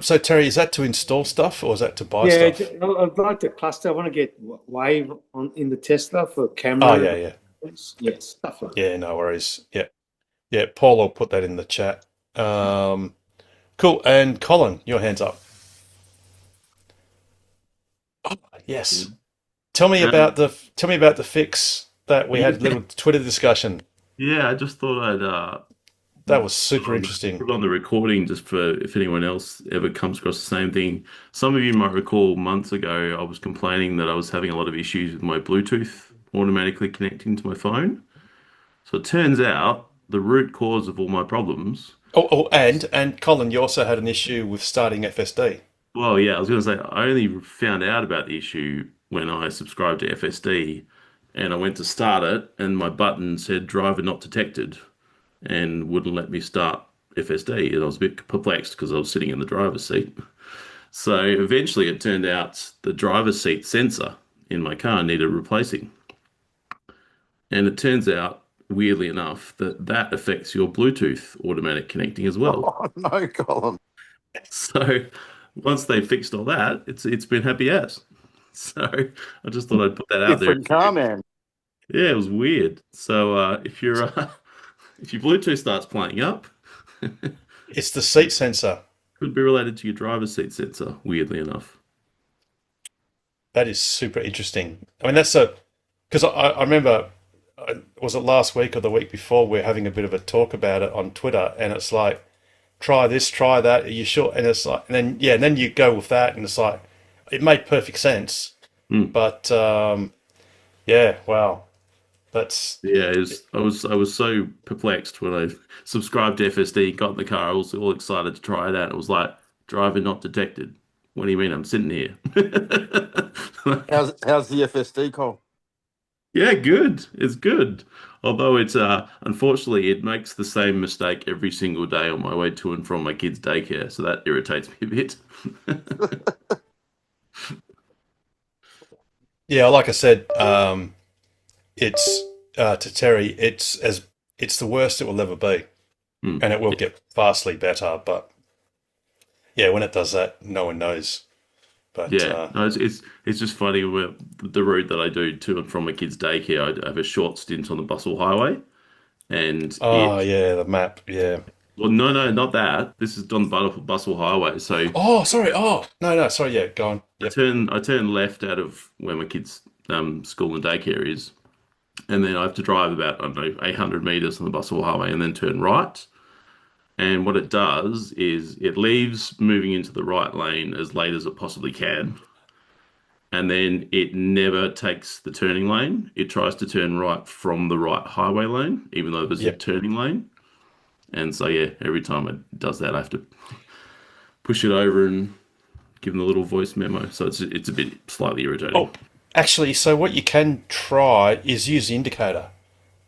So Terry, is that to install stuff or is that to buy stuff? I'd like the cluster. I want to get Wave in the Tesla for camera. Oh yeah. Yes, stuff like that. Yeah, no worries. Yeah. Paul will put that in the chat. Cool. And Colin, your hand's up. Oh, yes. Tell me about the fix that we had a little Twitter discussion. Yeah, I just thought I'd That was super interesting. put on the recording just for if anyone else ever comes across the same thing. Some of you might recall months ago I was complaining that I was having a lot of issues with my Bluetooth automatically connecting to my phone. So it turns out the root cause of all my problems. Oh, and Colin, you also had an issue with starting FSD. Well, yeah, I was going to say I only found out about the issue when I subscribed to FSD and I went to start it and my button said driver not detected and wouldn't let me start FSD. And I was a bit perplexed because I was sitting in the driver's seat. So eventually it turned out the driver's seat sensor in my car needed replacing. And it turns out, weirdly enough, that affects your Bluetooth automatic connecting as well. Oh, no, Colin. So once they fixed all that, it's been happy as. So I just thought I'd put that out there. Different car, man. Yeah, it was weird. So if your Bluetooth starts playing up, It's the seat sensor. could be related to your driver's seat sensor, weirdly enough. That is super interesting. I mean, because I remember, was it last week or the week before, we are having a bit of a talk about it on Twitter, and it's like, try this, try that. Are you sure? And it's like, and then you go with that, and it's like, it made perfect sense. But yeah, wow, that's Yeah, I was so perplexed when I subscribed to FSD, got in the car, I was all excited to try that. It was like, driver not detected. What do you mean? I'm sitting here. How's the FSD, Cole? Yeah, good. It's good. Although it's unfortunately it makes the same mistake every single day on my way to and from my kids' daycare, so that irritates me a bit. yeah. Like I said, it's to Terry, it's the worst it will ever be, and it will get vastly better. But yeah, when it does that, no one knows. But Yeah, no, it's just funny with the route that I do to and from my kids' daycare. I have a short stint on the Bustle Highway, and yeah, the map, yeah. well, no, not that. This is on the Bustle Highway. So Oh, sorry. Oh, no, sorry. Yeah, go on. I Yep. turn left out of where my kids' school and daycare is, and then I have to drive about, I don't know, 800 meters on the Bustle Highway, and then turn right. And what it does is it leaves moving into the right lane as late as it possibly can. And then it never takes the turning lane. It tries to turn right from the right highway lane, even though there's a Yep. turning lane. And so, yeah, every time it does that, I have to push it over and give them a little voice memo. So it's a bit slightly irritating. Oh, actually, so what you can try is use the indicator.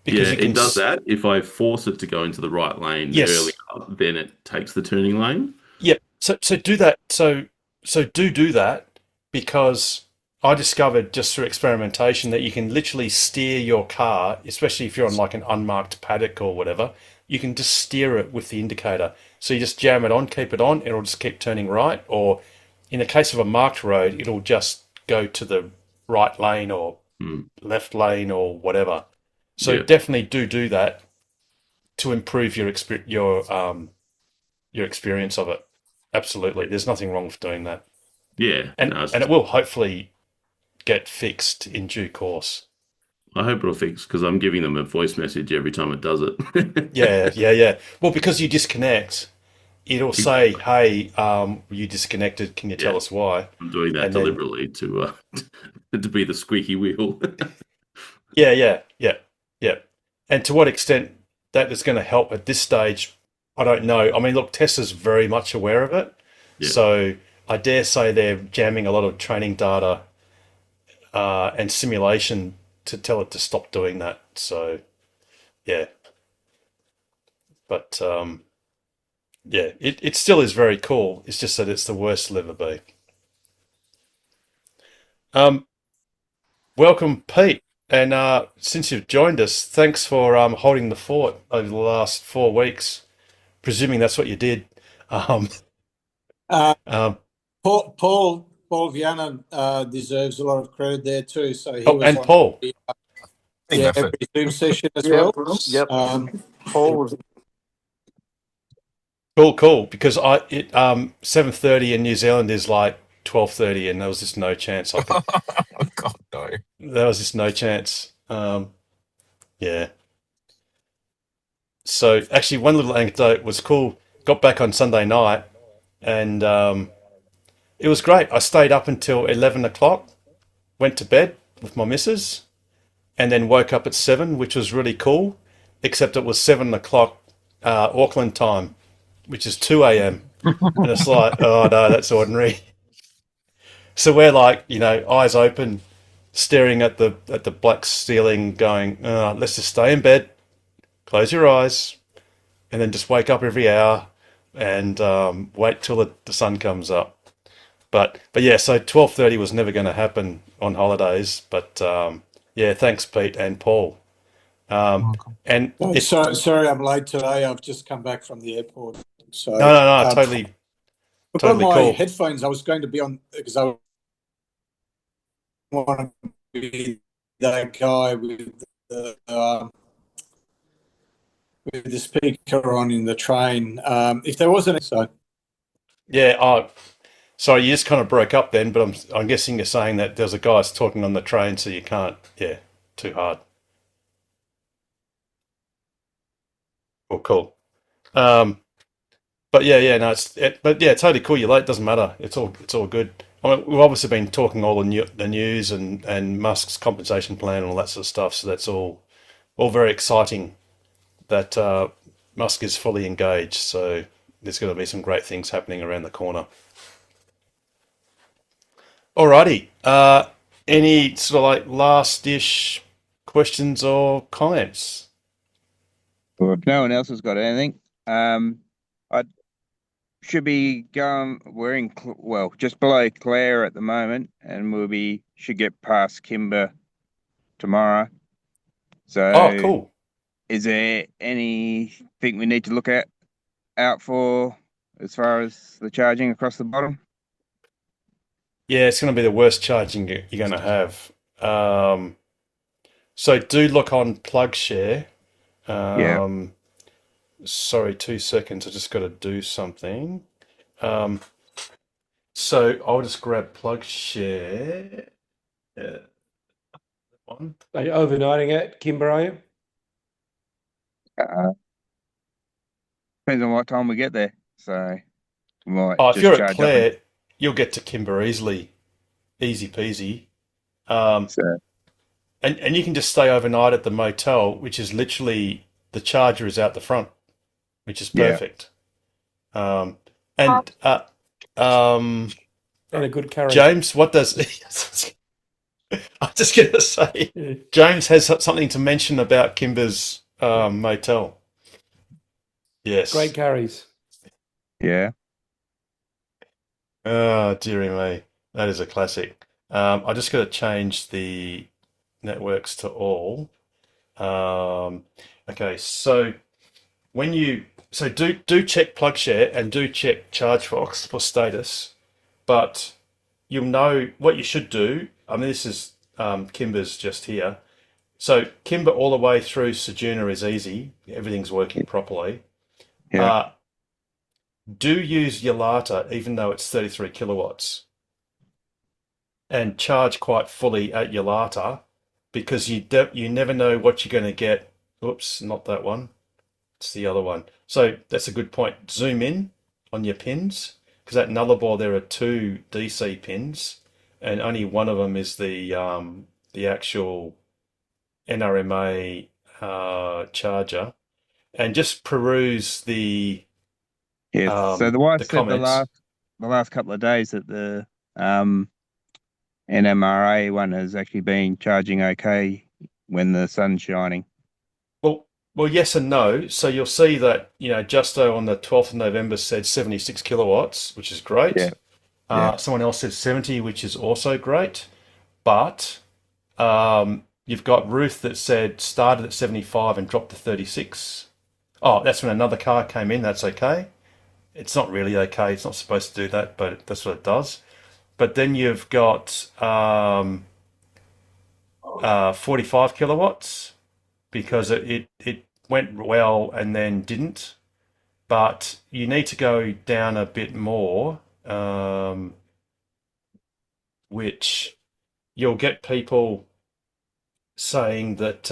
Yeah, You can it does that. If I force it to go into the right lane Yes. earlier, then it takes the turning lane. Yep. So do that. So do that, because I discovered just through experimentation that you can literally steer your car, especially if you're on like an unmarked paddock or whatever. You can just steer it with the indicator. So you just jam it on, keep it on, it'll just keep turning right. Or in the case of a marked road, it'll just go to the right lane or left lane or whatever. So Yeah. definitely do that to improve your experience of it. Absolutely, there's nothing wrong with doing that, Yeah, and no, and it will hopefully get fixed in due course. I hope it'll fix because I'm giving them a voice message every time it does it. Yeah. Well, because you disconnect, it'll say, "Hey, you disconnected. Can you tell Yeah. us why?" I'm doing that And then- deliberately to be the squeaky wheel. Yeah. And to what extent that is going to help at this stage, I don't know. I mean, look, Tesla's very much aware of it. Yeah. So I dare say they're jamming a lot of training data and simulation to tell it to stop doing that. So, yeah. But, yeah, it still is very cool. It's just that it's the worst it'll ever be. Welcome, Pete. And since you've joined us, thanks for holding the fort over the last 4 weeks, presuming that's what you did. Paul Viana deserves a lot of credit there too. So he was and on Paul. every Zoom session as Yeah, well. yep. Paul was Cool. Because 7:30 in New Zealand is like 12:30, and there was just no chance I could. God, no. There was just no chance. Yeah. So actually, one little anecdote was cool. Got back on Sunday night, and it was great. I stayed up until 11 o'clock, went to bed with my missus, and then woke up at 7, which was really cool, except it was 7 o'clock Auckland time, which is 2 a.m. And it's like, oh no, that's ordinary. So we're like, eyes open, staring at the black ceiling, going, let's just stay in bed, close your eyes, and then just wake up every hour and wait till the sun comes up. But yeah, so 12:30 was never going to happen on holidays. But yeah, thanks, Pete and Paul. And Sorry, I'm late today. I've just come back from the airport. So no, totally I've got my cool. headphones. I was going to be on because I want to be that guy with the speaker on in the train. If there wasn't, so Yeah. Sorry, you just kind of broke up then. But I'm guessing you're saying that there's a guy talking on the train, so you can't. Yeah, too hard. Cool. But yeah, no, but yeah, totally cool. You're late. Doesn't matter. It's all good. I mean, we've obviously been talking all the news and Musk's compensation plan and all that sort of stuff. So that's all very exciting. That Musk is fully engaged. So there's going to be some great things happening around the corner. Alrighty. Any sort of like last-ish questions or comments? Well, if no one else has got anything, I should be going. We're in just below Clare at the moment, and should get past Kimber tomorrow. So, cool. Is there anything we need to look out for as far as the charging across the bottom? Yeah, it's going to be the worst charging you're going to have. So do look on PlugShare. Yeah. Sorry, 2 seconds. I just got to do something. So I'll just grab PlugShare. One. Are you overnighting at Kimber, are you? Depends on what time we get there. So we might if just you're charge at Clare, you'll get to Kimber easily, easy peasy. And you can just stay overnight at the motel, which is literally the charger is out the front, which is perfect. And a good carry. James, what does I'm just going to say, James has something to mention about Kimber's motel. Yes. Great carries. Yeah. Oh, dearie me. That is a classic. I just got to change the networks to all. Okay, so do check PlugShare and do check ChargeFox for status, but you'll know what you should do. I mean, this is Kimber's just here. So Kimber all the way through Ceduna is easy. Everything's working properly. Yeah. Do use Yalata, even though it's 33 kilowatts, and charge quite fully at Yalata, because you never know what you're going to get. Oops, not that one. It's the other one. So that's a good point. Zoom in on your pins, because at Nullarbor there are 2 DC pins, and only one of them is the actual NRMA charger, and just peruse the Yes. So the wife the said the comments. last couple of days that the NMRA one has actually been charging okay when the sun's shining. Well, yes and no. So you'll see that, Justo on the 12th of November said 76 kilowatts, which is great. Yeah. Yeah. Someone else said 70, which is also great. But you've got Ruth that said started at 75 and dropped to 36. Oh, that's when another car came in. That's okay. It's not really okay. It's not supposed to do that, but that's what it does. But then you've got 45 kilowatts because it went well and then didn't. But you need to go down a bit more, which you'll get people saying that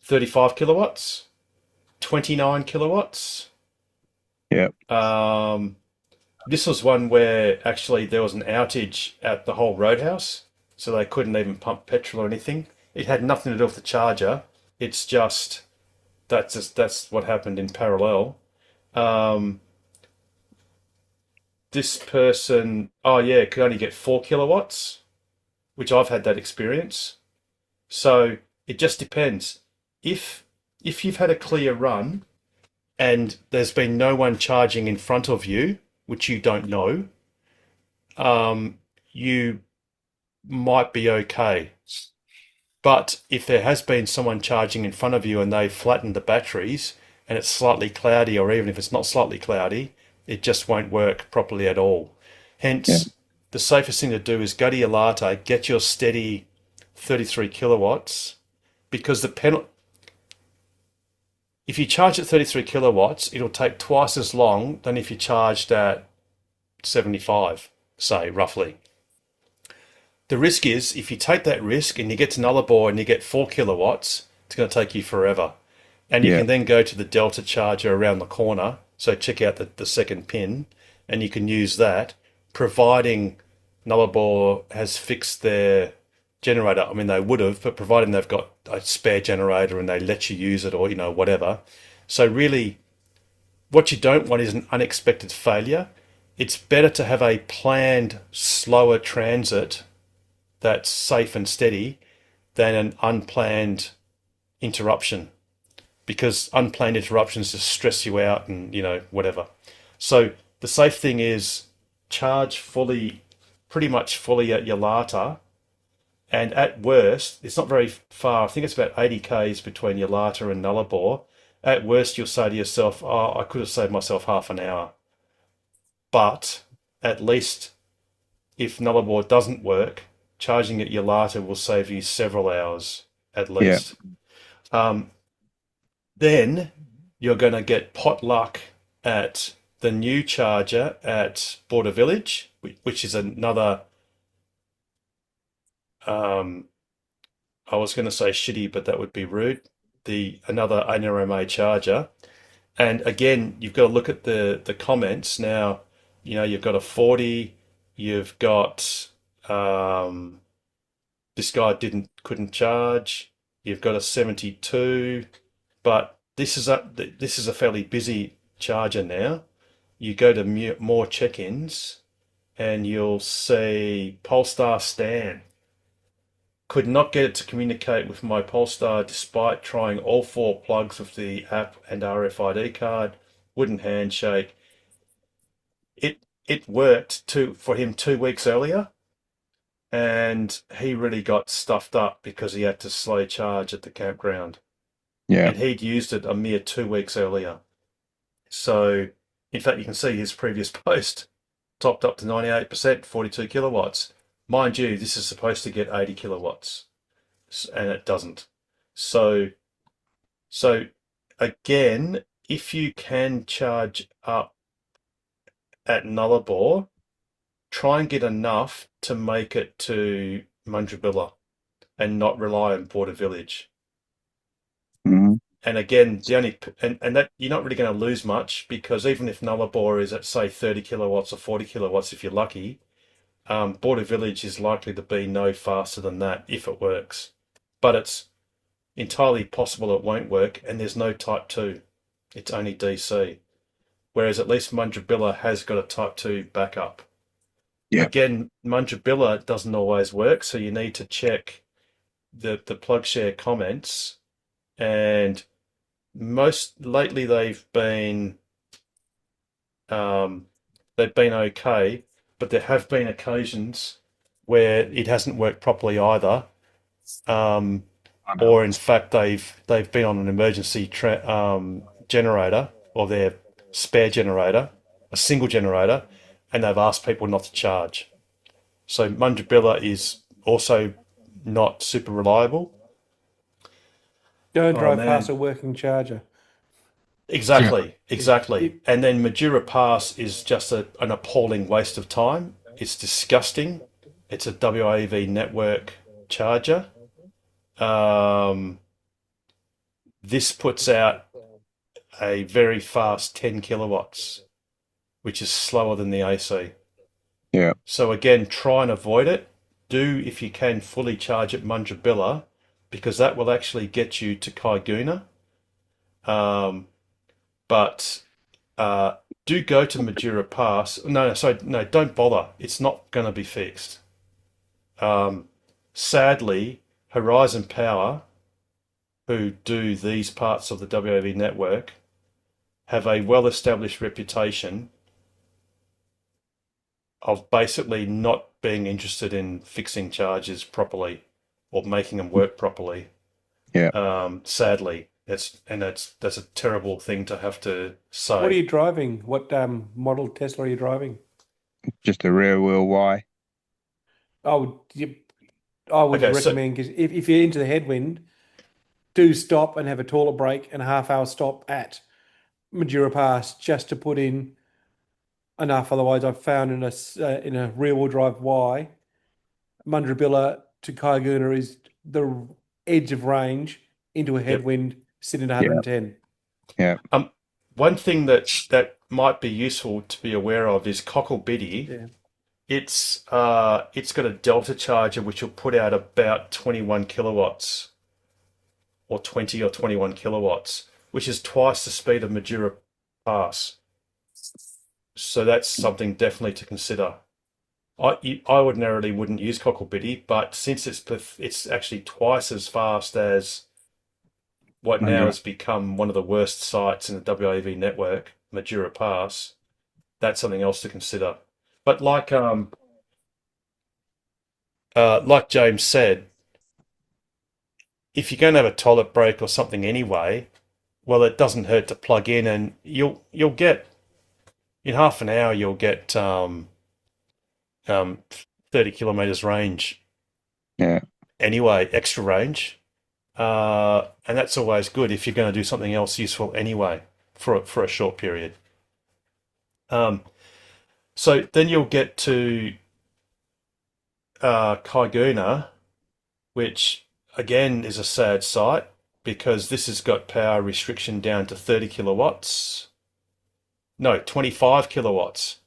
35 kilowatts, 29 kilowatts. Yep. This was one where actually there was an outage at the whole roadhouse, so they couldn't even pump petrol or anything. It had nothing to do with the charger. It's just that's what happened in parallel. This person, could only get 4 kilowatts, which I've had that experience. So it just depends. If you've had a clear run and there's been no one charging in front of you, which you don't know, you might be okay. But if there has been someone charging in front of you and they've flattened the batteries and it's slightly cloudy, or even if it's not slightly cloudy, it just won't work properly at all. Hence, the safest thing to do is go to your Latte, get your steady 33 kilowatts, because if you charge at 33 kilowatts, it'll take twice as long than if you charged at 75, say, roughly. The risk is, if you take that risk and you get to Nullarbor and you get 4 kilowatts, it's going to take you forever. And you can then go to the Delta charger around the corner. So check out the second pin, and you can use that, providing Nullarbor has fixed their generator. I mean, they would have, but providing they've got a spare generator and they let you use it, or, whatever. So really, what you don't want is an unexpected failure. It's better to have a planned, slower transit that's safe and steady than an unplanned interruption, because unplanned interruptions just stress you out and, whatever. So the safe thing is charge pretty much fully at your Latte. And at worst, it's not very far. I think it's about 80 k's between your Latte and Nullarbor. At worst, you'll say to yourself, I could have saved myself half an hour. But at least if Nullarbor doesn't work, charging at your Latte will save you several hours at least. Then you're going to get pot luck at the new charger at Border Village, which is another, I was going to say shitty, but that would be rude. Another NRMA charger. And again, you've got to look at the comments. Now, you've got a 40, you've got this guy couldn't charge. You've got a 72, but this is a fairly busy charger now. You go to more check-ins, and you'll see Polestar Stan. Could not get it to communicate with my Polestar despite trying all 4 plugs with the app and RFID card. Wouldn't handshake. It worked for him 2 weeks earlier, and he really got stuffed up because he had to slow charge at the campground. Yeah. And he'd used it a mere 2 weeks earlier. So, in fact, you can see his previous post topped up to 98%, 42 kilowatts. Mind you, this is supposed to get 80 kilowatts, and it doesn't. So again, if you can charge up at Nullarbor, try and get enough to make it to Mundrabilla and not rely on Border Village. Mm-hmm. And again, and that you're not really going to lose much, because even if Nullarbor is at, say, 30 kilowatts or 40 kilowatts, if you're lucky, Border Village is likely to be no faster than that if it works. But it's, entirely possible it won't work, and there's no Type 2. It's only DC. Whereas at least Mundrabilla has got a Type 2 backup. Yeah. Again, Mundrabilla doesn't always work, so you need to check the PlugShare comments. And most lately they've been okay, but there have been occasions where it hasn't worked properly either. Or in fact they've been on an emergency generator, or their spare generator, a single generator, and they've asked people not to charge. So Mundrabilla is also not super reliable. Don't drive man. past a working charger. Exactly. And then Majura Pass is just an appalling waste of time. It's disgusting. It's a WAV network charger. This puts out a very fast 10 kilowatts, which is slower than the AC. Yeah. So again, try and avoid it. Do, if you can, fully charge at Mundrabilla, because that will actually get you to Kaiguna. But do go to Majura Pass. No, don't bother. It's not going to be fixed. Sadly, Horizon Power, who do these parts of the WAV network, have a well-established reputation of basically not being interested in fixing charges properly or making them work properly. Yeah. Sadly, that's a terrible thing to have to say. What are you driving? What model Tesla are you driving? Just a rear wheel Y. I would recommend, because if you're into the headwind, do stop and have a toilet break and a half-hour stop at Majura Pass just to put in enough. Otherwise, I've found in a rear-wheel drive Y, Mundrabilla to Kaiguna is the edge of range into a headwind, sitting at 110. Yeah. One thing that might be useful to be aware of is Cockle Biddy. Yeah. It's got a Delta charger which will put out about 21 kilowatts, or 20 or 21 kilowatts, which is twice the speed of Majura Pass. So that's something definitely to consider. I ordinarily wouldn't use Cockle Biddy, but since it's actually twice as fast as what now has become one of the worst sites in the WAV network, Majura Pass, that's something else to consider. But like James said, if you're going to have a toilet break or something anyway, well, it doesn't hurt to plug in, and you'll get, in half an hour, you'll get 30 kilometers range. Yeah. Anyway, extra range, and that's always good if you're going to do something else useful anyway for a short period. So then you'll get to Kaiguna, which again is a sad sight because this has got power restriction down to 30 kilowatts. No, 25 kilowatts.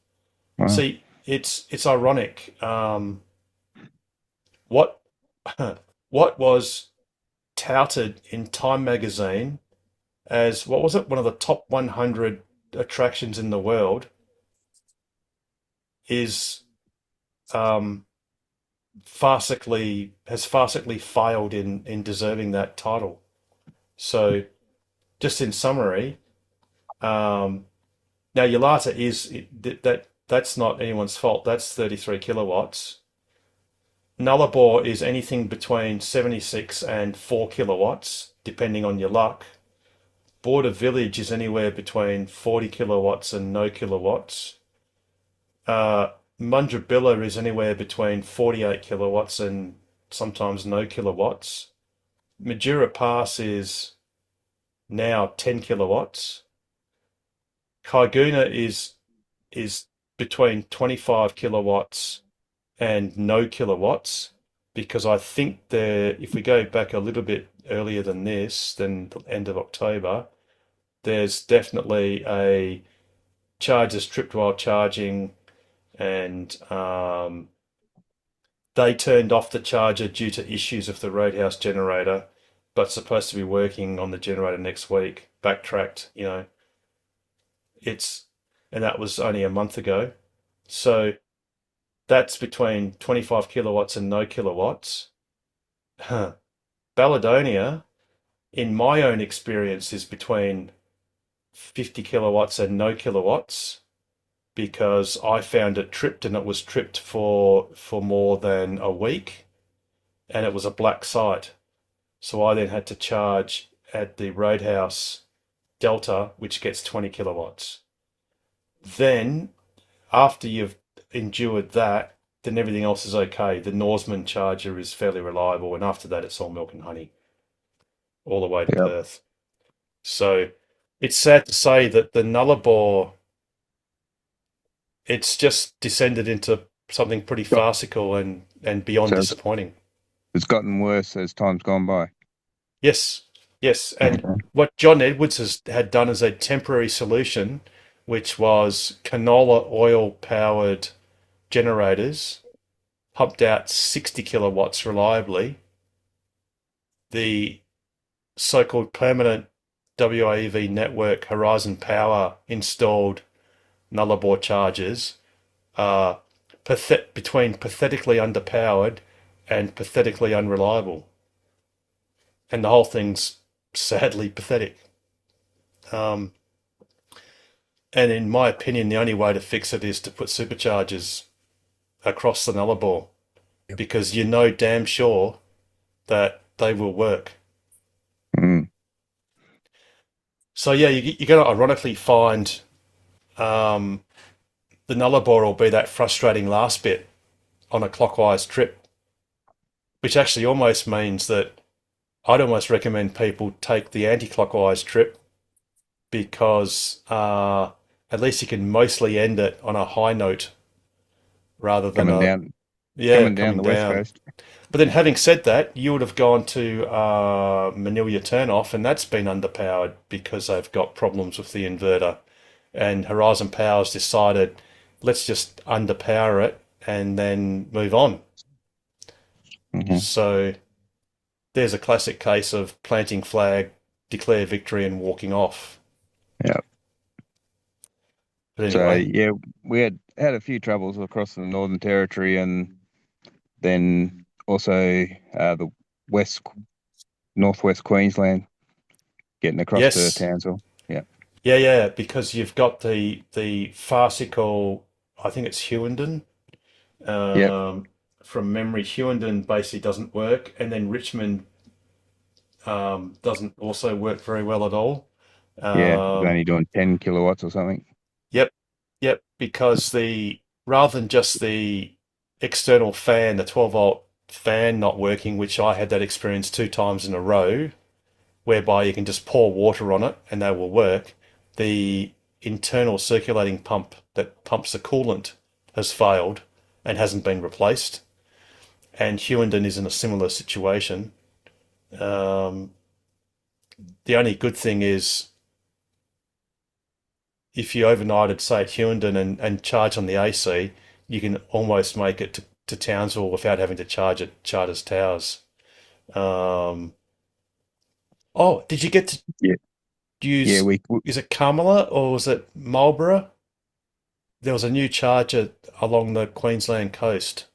Wow. See, it's ironic. What was touted in Time magazine as, what was it, one of the top 100 attractions in the world, is farcically failed in deserving that title. So, just in summary, now Yalata that's not anyone's fault. That's 33 kilowatts. Nullarbor is anything between 76 and 4 kilowatts, depending on your luck. Border Village is anywhere between 40 kilowatts and no kilowatts. Mundrabilla is anywhere between 48 kilowatts and sometimes no kilowatts. Majura Pass is now 10 kilowatts. Kaiguna is between 25 kilowatts and no kilowatts, because I think if we go back a little bit earlier than this, than the end of October, there's definitely a charges tripped while charging, and they turned off the charger due to issues of the Roadhouse generator, but supposed to be working on the generator next week, backtracked, and that was only a month ago. So that's between 25 kilowatts and no kilowatts. Balladonia, in my own experience, is between 50 kilowatts and no kilowatts, because I found it tripped, and it was tripped for more than a week, and it was a black site. So I then had to charge at the Roadhouse Delta, which gets 20 kilowatts. Then, after you've endured that, then everything else is okay. The Norseman charger is fairly reliable, and after that, it's all milk and honey, all the way to Yep. Perth. So it's sad to say that the Nullarbor, it's just descended into something pretty farcical and beyond So it's- disappointing. It's gotten worse as time's gone by. Yes, and what John Edwards had done as a temporary solution, which was canola oil-powered generators, pumped out 60 kilowatts reliably. The so-called permanent WAEV network Horizon Power installed Nullarbor chargers are between pathetically underpowered and pathetically unreliable. And the whole thing's sadly pathetic. And in my opinion, the only way to fix it is to put superchargers across the Nullarbor, because you know damn sure that they will work. Mm. So yeah, you're going to ironically find the Nullarbor will be that frustrating last bit on a clockwise trip, which actually almost means that I'd almost recommend people take the anti-clockwise trip, because at least you can mostly end it on a high note rather than Coming down coming the west coast. But then, having said that, you would have gone to Manila Turnoff, and that's been underpowered because they've got problems with the inverter. And Horizon Power's decided, let's just underpower it and then move on. Mhm. So there's a classic case of planting flag, declare victory, and walking off. Yeah. But So anyway, yeah, we had a few troubles across the Northern Territory, and then also the northwest Queensland, getting across yes. to Townsville. Yeah. Yeah, because you've got the farcical, I think it's Hewenden. From memory, Hewenden basically doesn't work, and then Richmond doesn't also work very well at all. Yeah, it's only doing 10 kilowatts or something. Yep, because rather than just the external fan, the 12-volt fan not working, which I had that experience 2 times in a row, whereby you can just pour water on it and they will work, the internal circulating pump that pumps the coolant has failed and hasn't been replaced. And Hewenden is in a similar situation. The only good thing is, if you overnighted, say, at Hewenden and charge on the AC, you can almost make it to Townsville without having to charge at Charters Towers. Did you get to use? Yeah, Is it Carmela or was it Marlborough? There was a new charger along the Queensland coast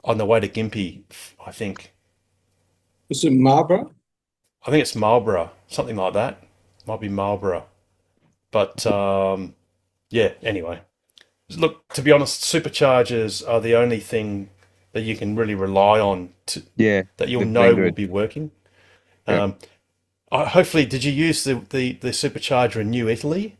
on the way to Gympie, I think. Is it Marlborough? I think it's Marlborough, something like that. Might be Marlborough. But yeah, anyway. Look, to be honest, superchargers are the only thing that you can really rely on that you'll know will be working. Yep. Hopefully, did you use the supercharger in New Italy,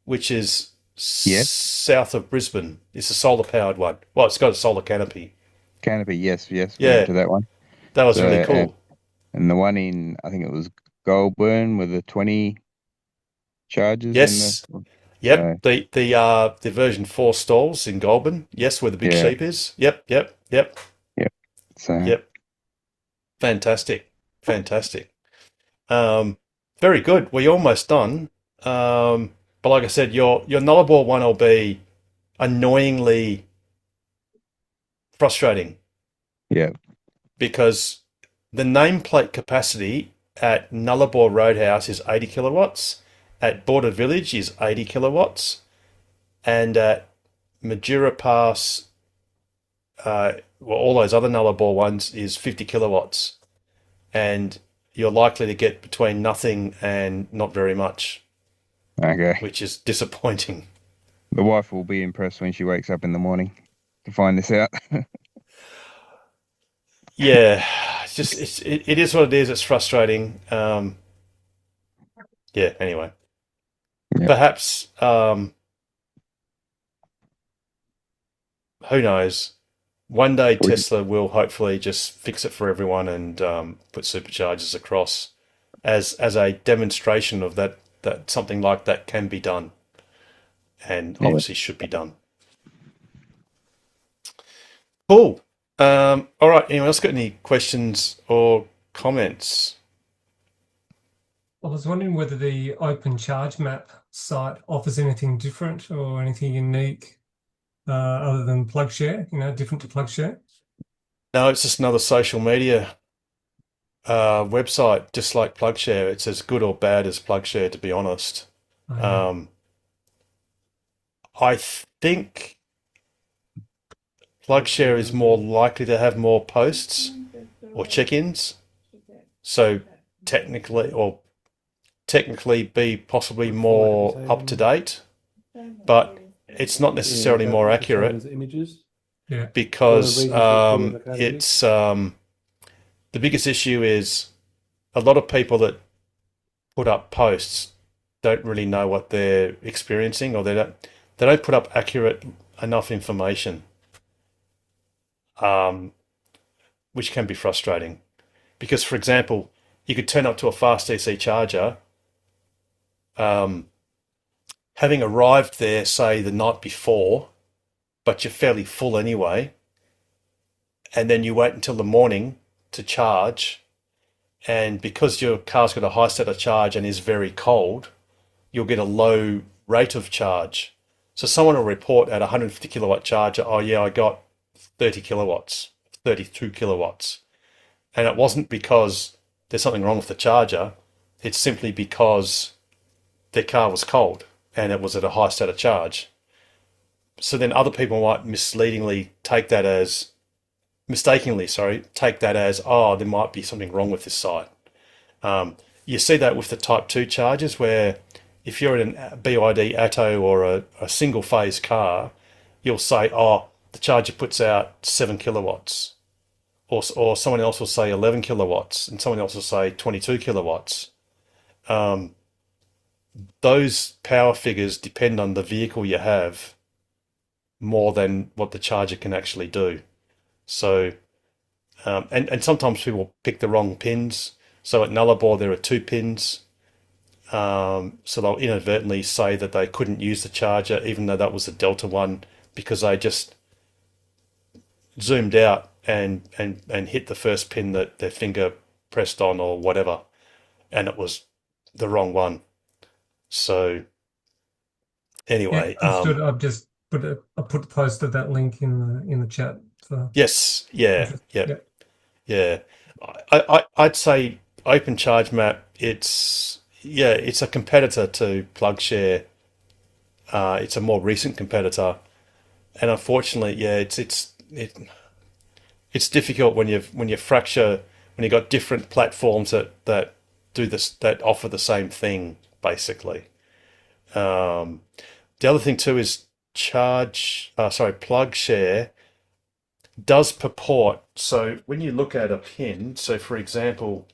which is south of Brisbane? It's a solar powered one. Well, it's got a solar canopy. Canopy, yes. We Yeah. went to that one. That was really cool. And the one in, I think it was Goulburn with the 20 charges. Yes. Yep. The version 4 stalls in Goulburn. Yes, where the big sheep is. Yep. So yep. Fantastic. Very good. We're almost done. But like I said, your Nullarbor one will be annoyingly frustrating. Yeah. Because the nameplate capacity at Nullarbor Roadhouse is 80 kilowatts, at Border Village is 80 kilowatts, and at Majura Pass, all those other Nullarbor ones is 50 kilowatts. And you're likely to get between nothing and not very much. Okay. Which is disappointing. The wife will be impressed when she wakes up in the morning to find this out. Yeah, it is what it is. It's frustrating. Yeah. Anyway, perhaps who knows? One day Tesla will hopefully just fix it for everyone and put superchargers across as a demonstration of that something like that can be done, and obviously should be done. Cool. All right. Anyone else got any questions or comments? I was wondering whether the Open Charge Map site offers anything different or anything unique other than PlugShare, different to PlugShare. No, it's just another social media website, just like PlugShare. It's as good or bad as PlugShare, to be honest. I think PlugShare is more likely to have more posts or check-ins, so technically be possibly more up to date, but it's not necessarily more accurate because it's the biggest issue is a lot of people that put up posts don't really know what they're experiencing, or they don't put up accurate enough information, which can be frustrating. Because, for example, you could turn up to a fast DC charger, having arrived there, say, the night before, but you're fairly full anyway, and then you wait until the morning to charge, and because your car's got a high state of charge and is very cold, you'll get a low rate of charge. So someone will report at a 150 kilowatt charger, oh yeah, I got 30 kilowatts, 32 kilowatts. And it wasn't because there's something wrong with the charger, it's simply because their car was cold and it was at a high state of charge. So then other people might mistakenly take that as, oh, there might be something wrong with this site. You see that with the Type 2 chargers, where if you're in a BYD Atto or a single phase car, you'll say, oh, the charger puts out 7 kilowatts. Or someone else will say 11 kilowatts, and someone else will say 22 kilowatts. Those power figures depend on the vehicle you have more than what the charger can actually do. So, and sometimes people pick the wrong pins. So at Nullarbor there are 2 pins. So they'll inadvertently say that they couldn't use the charger, even though that was the Delta one, because they just zoomed out and hit the first pin that their finger pressed on or whatever, and it was the wrong one. So anyway, I've just put the post of that link in the chat. So. Yes, yeah. I'd say Open Charge Map. It's a competitor to PlugShare. It's a more recent competitor, and unfortunately, it's difficult when you got different platforms that do this, that offer the same thing basically. The other thing too is PlugShare does purport. So when you look at a pin, so for example,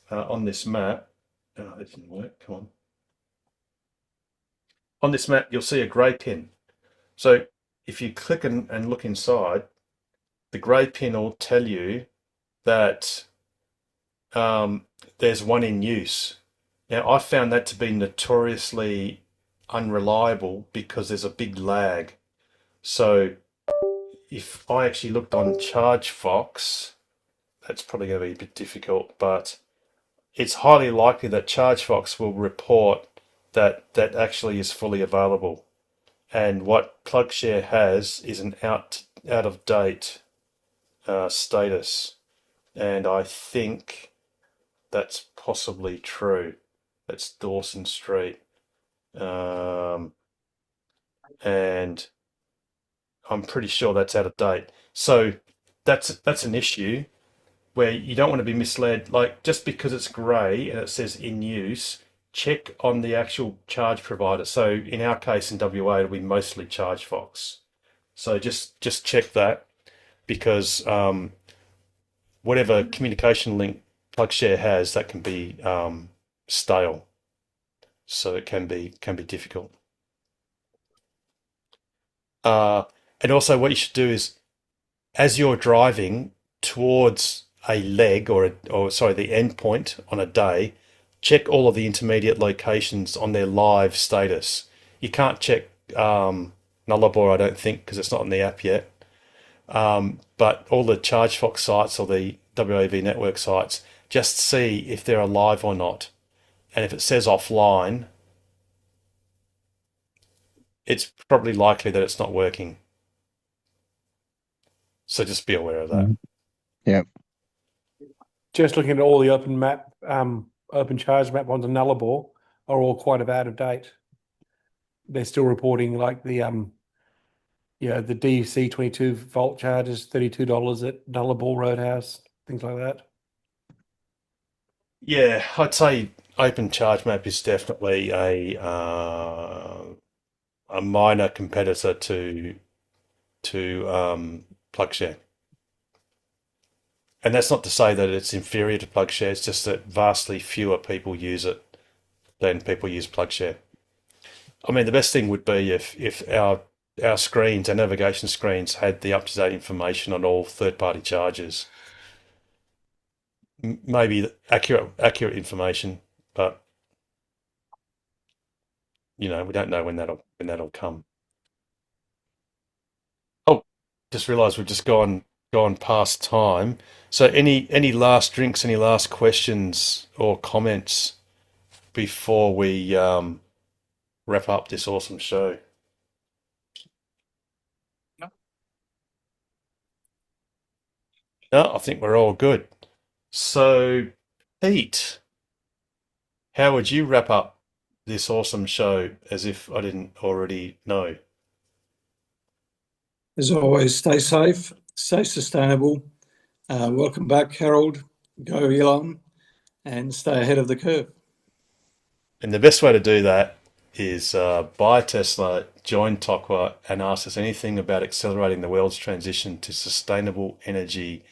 on this map, that didn't work. Come on. On this map, you'll see a grey pin. So if you click and look inside, the grey pin will tell you that there's one in use. Now, I found that to be notoriously unreliable because there's a big lag. So if I actually looked on ChargeFox, that's probably going to be a bit difficult, but it's highly likely that ChargeFox will report that actually is fully available. And what PlugShare has is an out of date status. and I think that's possibly true. That's Dawson Street. And I'm pretty sure that's out of date. So that's an issue where you don't want to be misled. Like, just because it's grey and it says in use, check on the actual charge provider. So in our case in WA, it'll be mostly ChargeFox. So just check that, because whatever communication link PlugShare has, that can be stale. So it can be difficult. And also what you should do is, as you're driving towards a leg or the end point on a day, check all of the intermediate locations on their live status. You can't check Nullarbor, I don't think, because it's not on the app yet. But all the ChargeFox sites or the WAV network sites, just see if they're alive or not. And if it says offline, it's probably likely that it's not working. So just be aware of that. Yeah. Just looking at all the open charge map ones on Nullarbor are all quite out of date. They're still reporting like the the DC 22-volt charges, $32 at Nullarbor Roadhouse, things like that. Yeah, I'd say Open Charge Map is definitely a minor competitor to PlugShare. And that's not to say that it's inferior to PlugShare, it's just that vastly fewer people use it than people use PlugShare. I mean, the best thing would be if our screens, our navigation screens, had the up-to-date information on all third-party chargers. Maybe accurate information, but we don't know when that'll come. Oh, just realised we've just gone past time. So any last drinks, any last questions or comments before we wrap up this awesome show? No, I think we're all good. So, Pete, how would you wrap up this awesome show, as if I didn't already know? As always, stay safe, stay sustainable. Welcome back, Harold. Go Elon, and stay ahead of the curve. And the best way to do that is buy a Tesla, join TOCWA, and ask us anything about accelerating the world's transition to sustainable energy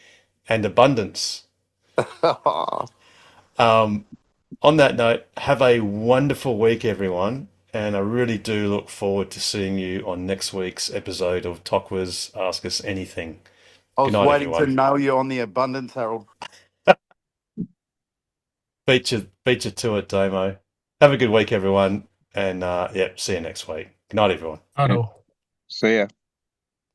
and abundance. On that note, have a wonderful week, everyone. And I really do look forward to seeing you on next week's episode of TOCWA's Ask Us Anything. I was Good night, waiting everyone. to know you on the abundance, Harold. Beat you to it, Damo. Have a good week, everyone. And see you next week. Good night, everyone. I know. See ya.